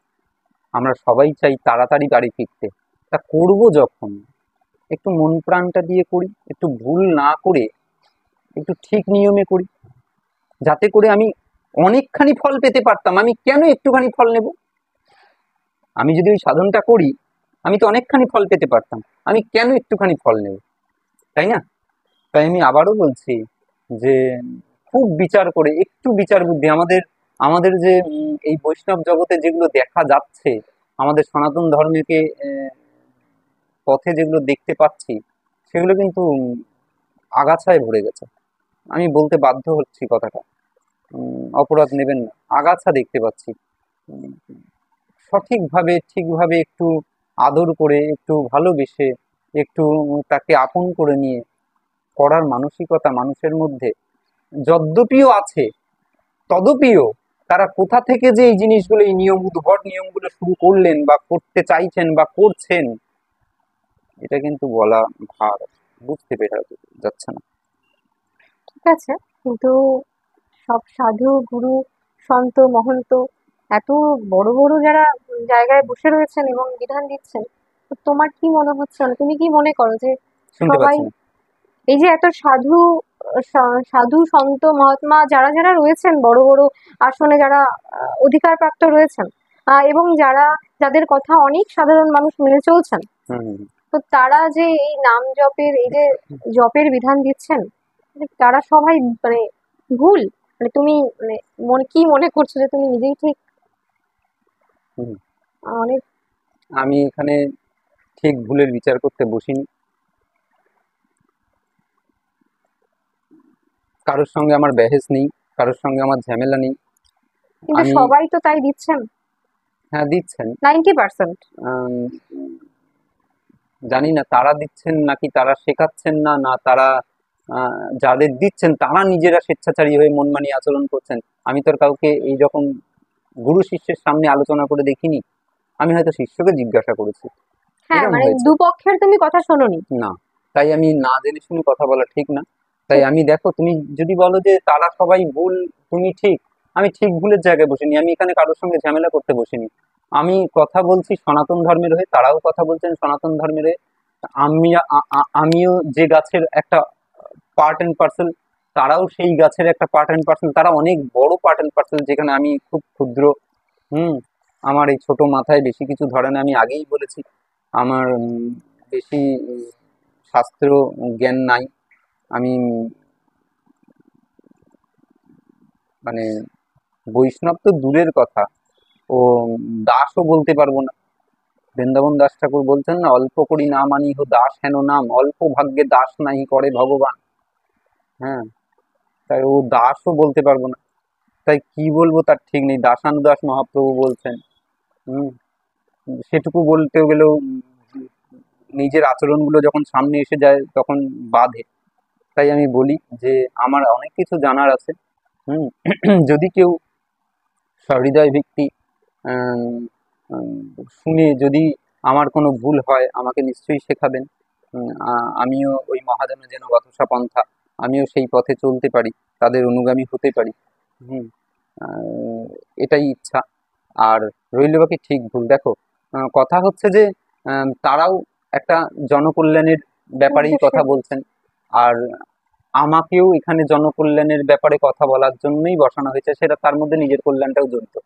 আমরা সবাই চাই তাড়াতাড়ি বাড়ি ফিরতে। তা করব যখন একটু মন প্রাণটা দিয়ে করি, একটু ভুল না করে একটু ঠিক নিয়মে করি, যাতে করে আমি অনেকখানি ফল পেতে পারতাম, আমি কেন একটুখানি ফল নেব? আমি যদি ওই সাধনটা করি আমি তো অনেকখানি ফল পেতে পারতাম, আমি কেন একটুখানি ফল নেব? তাই না? তাই আমি আবারও বলছি যে খুব বিচার করে, একটু বিচার বুদ্ধি, আমাদের আমাদের যে এই বৈষ্ণব জগতে যেগুলো দেখা যাচ্ছে, আমাদের সনাতন ধর্মকে পথে যেগুলো দেখতে পাচ্ছি, সেগুলো কিন্তু আগাছায় ভরে গেছে। আমি বলতে বাধ্য হচ্ছি কথাটা, অপরাধ নেবেন না, আগাছা দেখতে পাচ্ছি। উম, সঠিকভাবে ঠিকভাবে একটু আদর করে, একটু ভালোবেসে, একটু তাকে আপন করে নিয়ে করার মানসিকতা মানুষের মধ্যে যদ্যপিও আছে, তদপিও তারা কোথা থেকে যে এই জিনিসগুলো, এই নিয়ম, উদ্ভট নিয়মগুলো শুরু করলেন বা করতে চাইছেন বা করছেন, এটা কিন্তু বলা ভার, বুঝতে পেরে যাচ্ছে না। ঠিক আছে, কিন্তু সব সাধু গুরু সন্ত মহন্ত এত বড় বড় যারা জায়গায় বসে রয়েছেন এবং বিধান দিচ্ছেন, তো তোমার কি মনে হচ্ছে, মানে তুমি কি মনে করো যে শুনতে সবাই, পাচ্ছি না। এই যে এত সাধু সাধু সন্ত মহাত্মা যারা যারা রয়েছেন বড় বড় আসনে, যারা অধিকারপ্রাপ্ত রয়েছেন, এবং যাদের কথা অনেক সাধারণ মানুষ মেনে চলছেন, হুম। তো তারা যে এই নাম জপের, এই যে জপের বিধান দিচ্ছেন, তারা সবাই মানে ভুল, মানে তুমি মানে কি মনে করছো যে তুমি নিজেই ঠিক? হুম। অনেক। আমি এখানে ঠিক ভুলের বিচার করতে বসিনি, কারোর সঙ্গে আমার বেহেস নেই, কারোর সঙ্গে আমার ঝামেলা নেই। কিন্তু আমি, সবাই তো তাই দিচ্ছেন, হ্যাঁ দিচ্ছেন। 90%। আম, জানি না তারা দিচ্ছেন নাকি তারা শেখাচ্ছেন না, না তারা যাদের দিচ্ছেন তারা নিজেরা স্বেচ্ছাচারী হয়ে মন মানিয়ে আচরণ করছেন। আমি তো আর কাউকে এই রকম গুরু শিষ্যের সামনে আলোচনা করে দেখিনি, আমি হয়তো শিষ্যকে জিজ্ঞাসা করেছি, হ্যাঁ, এরকম মানে হয়েছে। দুপক্ষের তুমি কথা শোনোনি। না, তাই আমি না জেনে শুনে কথা বলা ঠিক না। তাই আমি, দেখো তুমি যদি বলো যে তারা সবাই ভুল তুমি ঠিক, আমি ঠিক ভুলের জায়গায় বসিনি, আমি এখানে কারোর সঙ্গে ঝামেলা করতে বসিনি। আমি কথা বলছি সনাতন ধর্মের হয়ে, তারাও কথা বলছেন সনাতন ধর্মের হয়ে। আমি আমিও যে গাছের একটা পার্ট এন্ড পার্সেল, তারাও সেই গাছের একটা পার্ট এন্ড পার্সেল, তারা অনেক বড় পার্ট এন্ড পার্সেল, যেখানে আমি খুব ক্ষুদ্র। হুম। আমার এই ছোট মাথায় বেশি কিছু ধরে না, আমি আগেই বলেছি। আমার বেশি শাস্ত্র জ্ঞান নাই। আমি মানে বৈষ্ণব তো দূরের কথা, ও দাসও বলতে পারবো না। বৃন্দাবন দাস ঠাকুর বলছেন না, অল্প করি না মানি হো দাস হেন নাম, অল্প ভাগ্যে দাস নাহি করে ভগবান। হ্যাঁ, তাই ও দাসও বলতে পারবো না, তাই কি বলবো তার ঠিক নেই। দাসানুদাস মহাপ্রভু বলছেন। হুম। সেটুকু বলতে গেলেও নিজের আচরণগুলো যখন সামনে এসে যায় তখন বাধে। তাই আমি বলি যে আমার অনেক কিছু জানার আছে। হুম। যদি কেউ সহৃদয় ব্যক্তি আম, আম, শুনে যদি আমার কোনো ভুল হয় আমাকে নিশ্চয়ই শেখাবেন। আমিও ওই মহাজন যেন গতসা পন্থা, আমিও সেই পথে চলতে পারি, তাদের অনুগামী হতে পারি। হুম। আহ, এটাই ইচ্ছা। আর রইল বাকি ঠিক ভুল, দেখো কথা হচ্ছে যে তারাও একটা জনকল্যাণের ব্যাপারেই উদ্দেশ্যে। কথা বলছেন, আর আমাকেও এখানে জনকল্যাণের ব্যাপারে কথা বলার জন্যই বসানো হয়েছে, সেটা তার মধ্যে নিজের কল্যাণটাও জড়িত।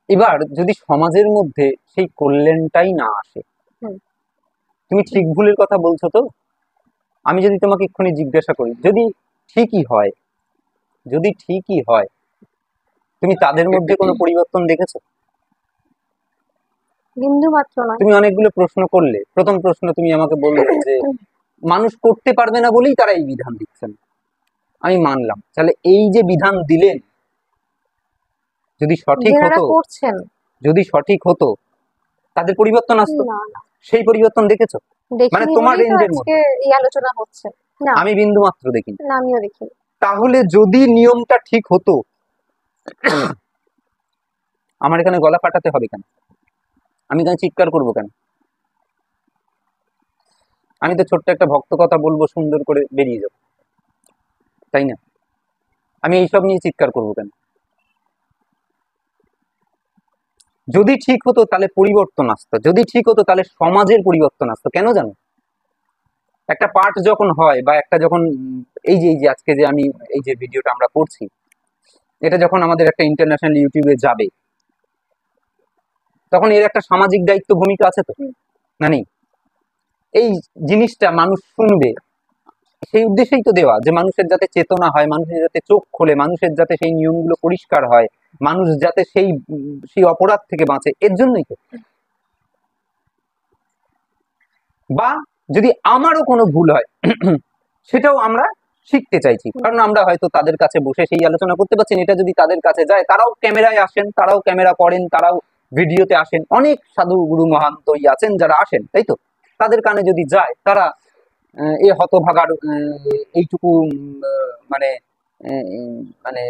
এবার যদি সমাজের মধ্যে সেই কল্যাণটাই না আসে, হুম। তুমি ঠিক ভুলের কথা বলছো তো, আমি যদি তোমাকে এক্ষুনি জিজ্ঞাসা করি, যদি ঠিকই হয়, যদি ঠিকই হয়, তুমি তাদের মধ্যে কোনো পরিবর্তন দেখেছো? বিন্দু মাত্র নয়। তুমি অনেকগুলো প্রশ্ন করলে, প্রথম প্রশ্ন তুমি আমাকে বললে যে মানুষ করতে পারবে না বলেই তারা এই বিধান দিচ্ছেন। আমি মানলাম, তাহলে এই যে বিধান দিলেন, যদি সঠিক যেনারা হতো, করছেন। যদি সঠিক হতো তাদের পরিবর্তন আসতো, না, না, সেই পরিবর্তন দেখেছো? মানে দেখিনি তোমার বলেই তো রেঞ্জের আজকে মধ্যে, এই আলোচনা হচ্ছে। না আমি বিন্দু মাত্র দেখিনি। না, আমিও দেখিনি। তাহলে যদি নিয়মটা ঠিক হতো, আমার এখানে গলা ফাটাতে হবে কেন? আমি এখানে চিৎকার করবো কেন? আমি তো ছোট্ট একটা ভক্ত কথা বলবো, সুন্দর করে বেরিয়ে যাবো, তাই না? আমি এইসব নিয়ে চিৎকার করবো কেন? যদি ঠিক হতো তাহলে পরিবর্তন আসতো, যদি ঠিক হতো তাহলে সমাজের পরিবর্তন আসতো। কেন জানো? একটা পাঠ যখন হয় বা একটা যখন এই যে আজকে যে আমি এই যে ভিডিওটা আমরা করছি, এটা যখন আমাদের একটা ইন্টারন্যাশনাল ইউটিউবে যাবে, তখন এর একটা সামাজিক দায়িত্ব ভূমিকা আছে তো, না নেই? এই জিনিসটা মানুষ শুনবে, সেই উদ্দেশ্যেই তো দেওয়া, যে মানুষের যাতে চেতনা হয়, মানুষের যাতে চোখ খোলে, মানুষের যাতে সেই নিয়মগুলো পরিষ্কার হয়, মানুষ যাতে সেই অপরাধ থেকে বাঁচে, এর জন্যই তো। বা যদি আমারও কোনো ভুল হয় সেটাও আমরা শিখতে চাইছি, কারণ আমরা হয়তো তাদের কাছে বসে সেই আলোচনা করতে পারছি না। এটা যদি তাদের কাছে যায়, তারাও ক্যামেরায় আসেন, তারাও ক্যামেরা করেন, তারাও ভিডিওতে আসেন, অনেক সাধু গুরু মহান্তই আছেন যারা আসেন, তাই তো? তাদের কানে যদি যায়, তারা এ হতভাগার এইটুকু মানে মানে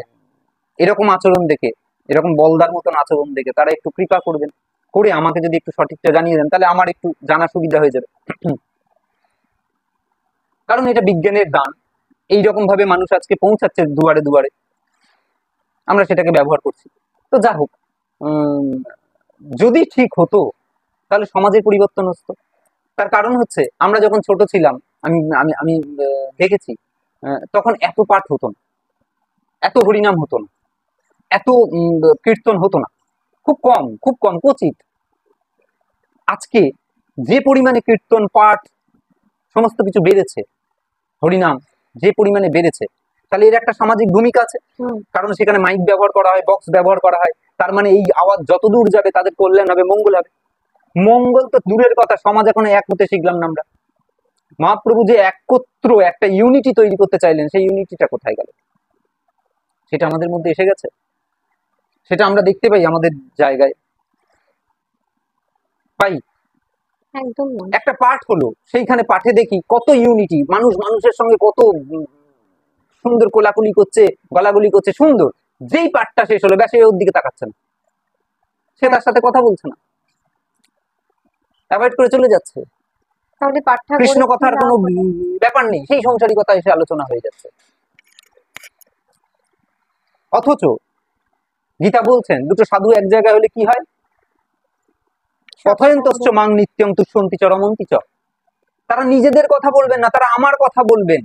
এরকম আচরণ দেখে, এরকম বলদার মতন আচরণ দেখে তারা একটু কৃপা করবেন, করে আমাকে যদি একটু সঠিকটা জানিয়ে দেন, তাহলে আমার একটু জানা সুবিধা হয়ে যাবে। কারণ এটা বিজ্ঞানের দান, এইরকম ভাবে মানুষ আজকে পৌঁছাচ্ছে দুয়ারে দুয়ারে, আমরা সেটাকে ব্যবহার করছি। তো যা হোক, উম, যদি ঠিক হতো তাহলে সমাজের পরিবর্তন হতো। তার কারণ হচ্ছে, আমরা যখন ছোট ছিলাম, আমি আমি আমি দেখেছি, তখন এত পাঠ হতো না, এত হরিনাম হতো না, এত কীর্তন হতো না, খুব কম, খুব কম, ক্বচিত। আজকে যে পরিমাণে কীর্তন পাঠ সমস্ত কিছু বেড়েছে, হরিনাম যে পরিমাণে বেড়েছে, তাহলে এর একটা সামাজিক ভূমিকা আছে। কারণ সেখানে মাইক ব্যবহার করা হয়, বক্স ব্যবহার করা হয়, তার মানে এই আওয়াজ যত দূর যাবে তাদের কল্যাণ হবে, মঙ্গল হবে। মঙ্গল তো দূরের কথা, সমাজ এখন এক হতে শিখলাম না আমরা। মহাপ্রভু যে একত্র একটা ইউনিটি তৈরি করতে চাইলেন, সেই ইউনিটিটা কোথায় গেল? সেটা আমাদের মধ্যে এসে গেছে, সেটা আমরা দেখতে পাই আমাদের জায়গায়, পাই। একদম না। একটা পাঠ হলো, সেইখানে পাঠে দেখি কত ইউনিটি, মানুষ মানুষের সঙ্গে কত সুন্দর কোলাকুলি করছে, গলাগুলি করছে, সুন্দর। যেই পাঠটা শেষ হলো, ব্যাস ওর দিকে তাকাচ্ছে না, সে তার সাথে কথা বলছে না, অ্যাভয়েড করে চলে যাচ্ছে। তাহলে পাঠটা কৃষ্ণ করে কি কথার লাভ কোনো হলো? ব্যাপার নেই, সেই সংসারী কথা এসে আলোচনা হয়ে যাচ্ছে। অথচ গীতা বলছেন, দুটো সাধু এক জায়গায় হলে কি হয়? কথয়ন্তশ্চ মাং নিত্যং তুষ্যন্তি চ রমন্তি চ। তারা নিজেদের কথা বলবেন না, তারা আমার কথা বলবেন।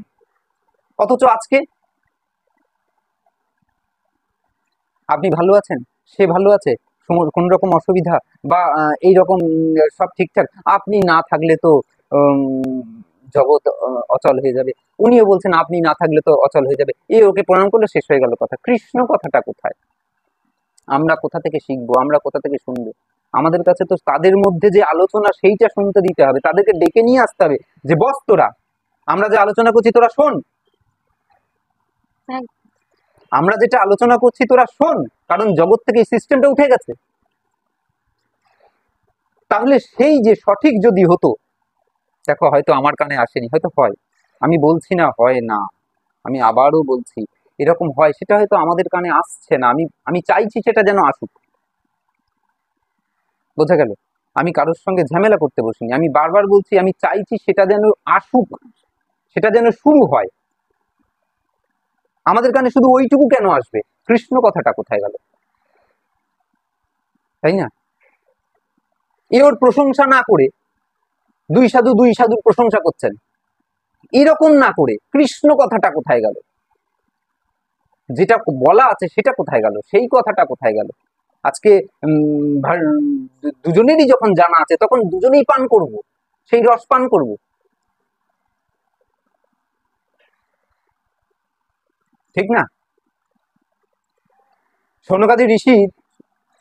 অথচ আজকে আপনি ভালো আছেন, সে ভালো আছে, কোন রকম অসুবিধা বা এই রকম সব ঠিকঠাক, আপনি না থাকলে তো জগৎ অচল হয়ে যাবে। উনিও বলছেন আপনি না থাকলে তো অচল হয়ে যাবে, এ ওকে প্রণাম করলে শেষ হয়ে গেল কথা। কৃষ্ণ কথাটা কোথায়? আমরা কোথা থেকে শিখবো, আমরা কোথা থেকে শুনবো? আমাদের কাছে তো তাদের মধ্যে যে আলোচনা, সেইটা শুনতে দিতে হবে, তাদেরকে ডেকে নিয়ে আসতে হবে, যে বস তোরা, আমরা যে আলোচনা করছি তোরা শোন, আমরা যেটা আলোচনা করছি তোরা শোন, কারণ জগৎ থেকে এই সিস্টেমটা উঠে গেছে। তাহলে সেই যে সঠিক যদি হতো, দেখো হয়তো আমার কানে আসেনি, হয়তো হয়, আমি বলছি না হয় না, আমি আবারও বলছি, এরকম হয়, সেটা হয়তো আমাদের কানে আসছে না, আমি আমি চাইছি সেটা যেন আসুক। বোঝা গেল? আমি কারোর সঙ্গে ঝামেলা করতে বসিনি, আমি বারবার বলছি আমি চাইছি সেটা যেন আসুক, সেটা যেন শুরু হয়। আমাদের কানে শুধু ওইটুকু কেন আসবে? কৃষ্ণ কথাটা কোথায় গেল? তাই না? ওর প্রশংসা না করে দুই সাধুর প্রশংসা করছেন, এরকম না করে কৃষ্ণ কথাটা কোথায় গেল? যেটা বলা আছে সেটা কোথায় গেল? সেই কথাটা কোথায় গেল? আজকে দুজনেরই যখন জানা আছে, তখন দুজনেই পান করব, সেই রস পান করব, ঠিক না? শৌনকাদি ঋষি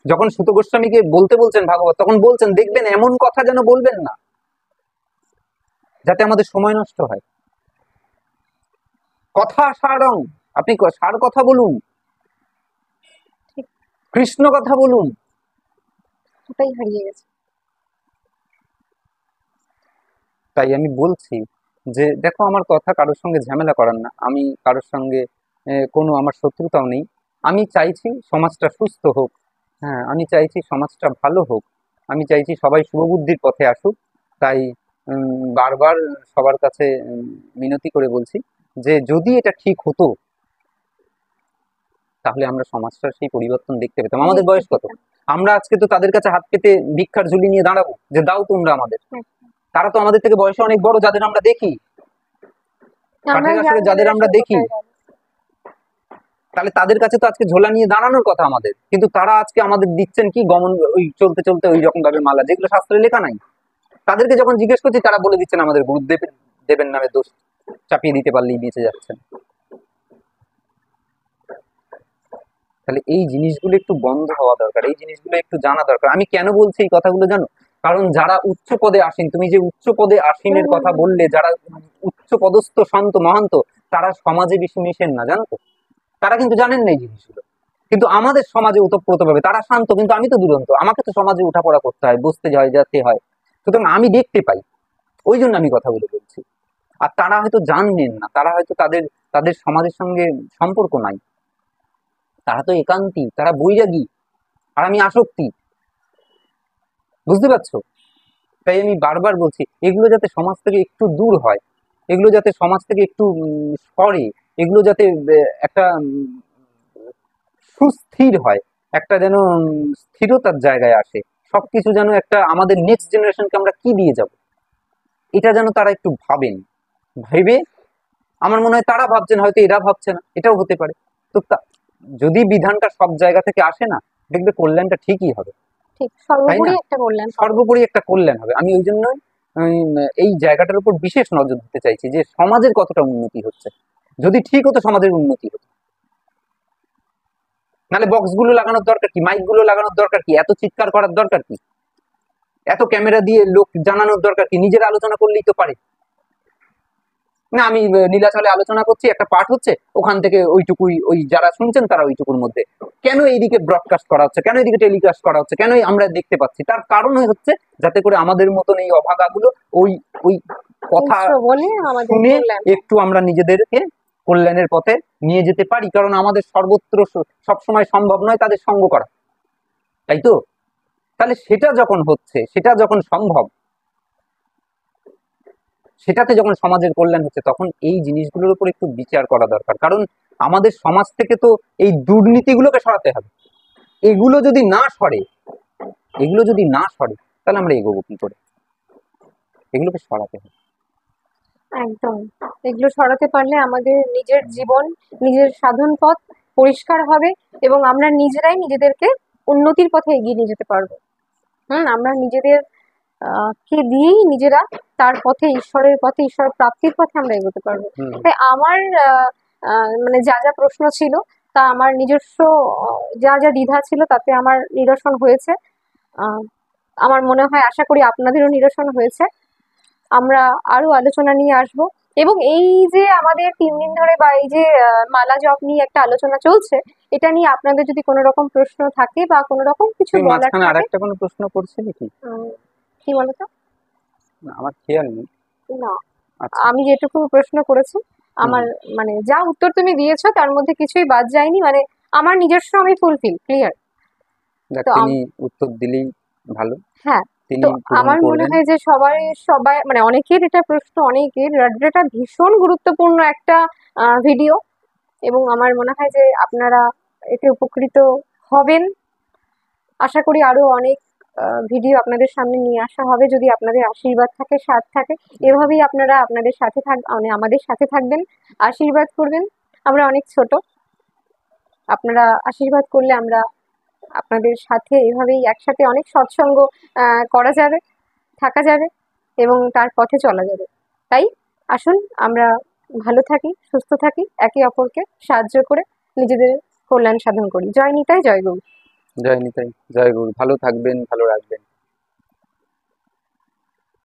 যখন সুত গোস্বামীকে বলতে বলছেন ভাগবত, তখন বলছেন দেখবেন এমন কথা যেন বলবেন না যাতে আমাদের সময় নষ্ট হয়। কথা সারং, আপনি সার কথা বলুন, কৃষ্ণ কথা বলুন। ওটাই হারিয়ে গেছে। তাই আমি বলছি যে দেখো, আমার কথা কারোর সঙ্গে ঝামেলা করার না, আমি কারোর সঙ্গে কোনো আমার শত্রুতাও নেই। আমি চাইছি সমাজটা সুস্থ হোক। হ্যাঁ, আমি চাইছি সমাজটা ভালো হোক। আমি চাইছি সবাই শুভবুদ্ধির পথে আসুক। তাই বারবার সবার কাছে মিনতি করে বলছি যে যদি এটা ঠিক হতো, তাহলে আমরা সমাজটার সেই পরিবর্তন দেখতে পেতাম। আমাদের দেখতে বয়স কত? পেতাম। আমরা আজকে তো তাদের কাছে হাত পেতে ভিক্ষার ঝুলি নিয়ে দাঁড়াবো যে দাও তোমরা আমাদের? হ্যাঁ, তারা তো আমাদের থেকে বয়সে অনেক বড়, যাদের আমরা দেখি, আমরা কাঠের আসরে ইয়াং যাদের আমরা জেনারেশন দেখি। কোথায় গেল? তাহলে তাদের কাছে তো আজকে ঝোলা নিয়ে দাঁড়ানোর কথা আমাদের, কিন্তু তারা আজকে আমাদের দিচ্ছেন কি গমন, ওই চলতে চলতে ওই রকম ভাবে মালা, যেগুলো শাস্ত্রে লেখা নাই। তাদেরকে যখন জিজ্ঞেস করছি, তারা বলে দিচ্ছেন আমাদের গুরুদেব দেবের নামে দোষ চাপিয়ে দিতে পারলেই বেঁচে যাচ্ছেন। তাহলে এই জিনিসগুলো একটু বন্ধ হওয়া দরকার, এই জিনিসগুলো একটু জানা দরকার। আমি কেন বলছি এই কথাগুলো জানো? কারণ যারা উচ্চ পদে আসীন, তুমি যে উচ্চ পদে আসীনের হুম, কথা বললে, যারা উচ্চ পদস্থ সন্ত মহান্ত, তারা সমাজে বেশি মিশেন না, জানো তো? তারা কিন্তু জানেন না এই জিনিসগুলো। কিন্তু আমাদের সমাজে ওতপ্রোত ভাবে তারা শান্ত, কিন্তু আমি তো দুরন্ত, আমাকে তো সমাজে উঠাপড়া করতে হয়, বসতে হয়, যেতে হয়। সুতরাং আমি দেখতে পাই, ওই জন্য আমি কথাগুলো বলছি। আর তারা হয়তো জানেন না, তারা হয়তো তাদের তাদের সমাজের সঙ্গে সম্পর্ক নাই, তারা তো একান্তী, তারা বৈরাগী, আর আমি আসক্তি। বুঝতে পারছো? তাই আমি বারবার বলছি এগুলো যাতে সমাজ থেকে একটু দূর হয়, এগুলো যাতে সমাজ থেকে একটু সরে, এগুলো যাতে একটা সুস্থির হয়, একটা যেন স্থিরতার জায়গায় আসে। সবকিছু যেন একটা আমাদের নেক্সট জেনারেশনকে আমরা কি দিয়ে যাব, এটা যেন তারা একটু ভাবেন। ভেবে আমার মনে হয় তারা ভাবছেন, হয়তো এরা ভাবছে না, এটাও হতে পারে। তো যদি বিধানটা সব জায়গা থেকে আসে না, দেখবে কল্যাণটা ঠিকই হবে, ঠিক, তাই সর্বোপরি না? একটা কল্যাণ হবে। সর্বোপরি একটা কল্যাণ হবে। আমি ওই জন্য এই জায়গাটার উপর বিশেষ নজর দিতে চাইছি যে সমাজের কতটা উন্নতি হচ্ছে। যদি ঠিক হতো, সমাজের উন্নতি হতো। নাহলে বক্স গুলো লাগানোর দরকার কি, মাইক গুলো লাগানোর দরকার কি, এত চিৎকার করার দরকার কি, এত ক্যামেরা দিয়ে লোক জানানোর দরকার কি? নিজের আলোচনা করলেই তো পারে না। আমি নীলাচলে আলোচনা করছি, একটা পাঠ হচ্ছে, ওখান থেকে ওইটুকুই, ওই যারা শুনছেন তারা ওইটুকুর মধ্যে। কেন এইদিকে ব্রডকাস্ট করা হচ্ছে, কেন এইদিকে টেলিকাস্ট করা হচ্ছে, কেন আমরা দেখতে পাচ্ছি? তার কারণ হচ্ছে যাতে করে আমাদের মতন এই অভাগাগুলো ওই ওই কথা বলে আমাদের শুনে কল্যাণ। একটু আমরা নিজেদেরকে কল্যাণের পথে নিয়ে যেতে পারি। কারণ আমাদের সর্বত্র সবসময় সম্ভব নয় তাদের সঙ্গ করা, তাই তো? তাহলে সেটা যখন হচ্ছে, সেটা যখন সম্ভব, সেটাতে যখন সমাজের কল্যাণ হচ্ছে, তখন এই জিনিসগুলোর উপর একটু বিচার করা দরকার। কারণ আমাদের সমাজ থেকে তো এই দুর্নীতিগুলোকে সরাতে হবে। এগুলো যদি না সরে, এগুলো যদি না সরে, তাহলে আমরা এগোবো কি করে? এগুলোকে সরাতে হবে। একদম, এগুলো সরাতে পারলে আমাদের নিজের জীবন, নিজের সাধন পথ পরিষ্কার হবে এবং আমরা নিজেরাই নিজেদেরকে উন্নতির পথে এগিয়ে নিয়ে যেতে পারবো। আমরা নিজেদের কে দিয়েই নিজেরা তার পথে, ঈশ্বরের পথে, ঈশ্বর প্রাপ্তির পথে আমরা এগোতে পারবো। তাই আমার মানে যা যা প্রশ্ন ছিল, তা আমার নিজস্ব যা যা দ্বিধা ছিল তাতে আমার নিরসন হয়েছে। আহ, আমার মনে হয়, আশা করি আপনাদেরও নিরসন হয়েছে। আমরা আরো আলোচনা নিয়ে আসব, এবং এই যে আমাদের 3 দিন ধরে বা এই যে মালা জপ নিয়ে একটা আলোচনা চলছে, এটা নিয়ে আপনাদের যদি কোনো রকম প্রশ্ন থাকে বা কোনো রকম কিছু তুই বলার মাঝখানে থাকে। আরেকটা কোনো প্রশ্ন করছিলি কি? কি বলতো? না, আমার খেয়াল নেই। না, আচ্ছা। আমি যেটুকু প্রশ্ন করেছি, হুম। আমার মানে যা উত্তর তুমি দিয়েছো তার মধ্যে কিছুই বাদ যায়নি, মানে আমার নিজস্ব, আমি ফুলফিল ক্লিয়ার। দেখ, তো তিনি উত্তর দিলেই ভালো, হ্যাঁ, তিনি তো পূরণ আমার মনে করবেন। হয় যে সবাই মানে অনেকের এটা প্রশ্ন, অনেকের এটা ভীষণ গুরুত্বপূর্ণ একটা ভিডিও, এবং আমার মনে হয় যে আপনারা এতে উপকৃত হবেন। আশা করি আরো অনেক ভিডিও আপনাদের সামনে নিয়ে আসা হবে, যদি আপনাদের আশীর্বাদ থাকে, সাথ থাকে। এভাবেই আপনারা আপনাদের সাথে মানে আমাদের সাথে থাকবেন, আশীর্বাদ করবেন। আমরা অনেক ছোট, আপনারা আশীর্বাদ করলে আমরা আপনাদের সাথে এভাবেই একসাথে অনেক সৎসঙ্গ করা যাবে, থাকা যাবে, এবং তার পথে চলা যাবে। তাই আসুন আমরা ভালো থাকি, সুস্থ থাকি, একে অপরকে সাহায্য করে নিজেদের কল্যাণ সাধন করি। জয় নিতাই, জয় গৌর। জয় নিতাই, জয় গুরু। ভালো থাকবেন, ভালো রাখবেন।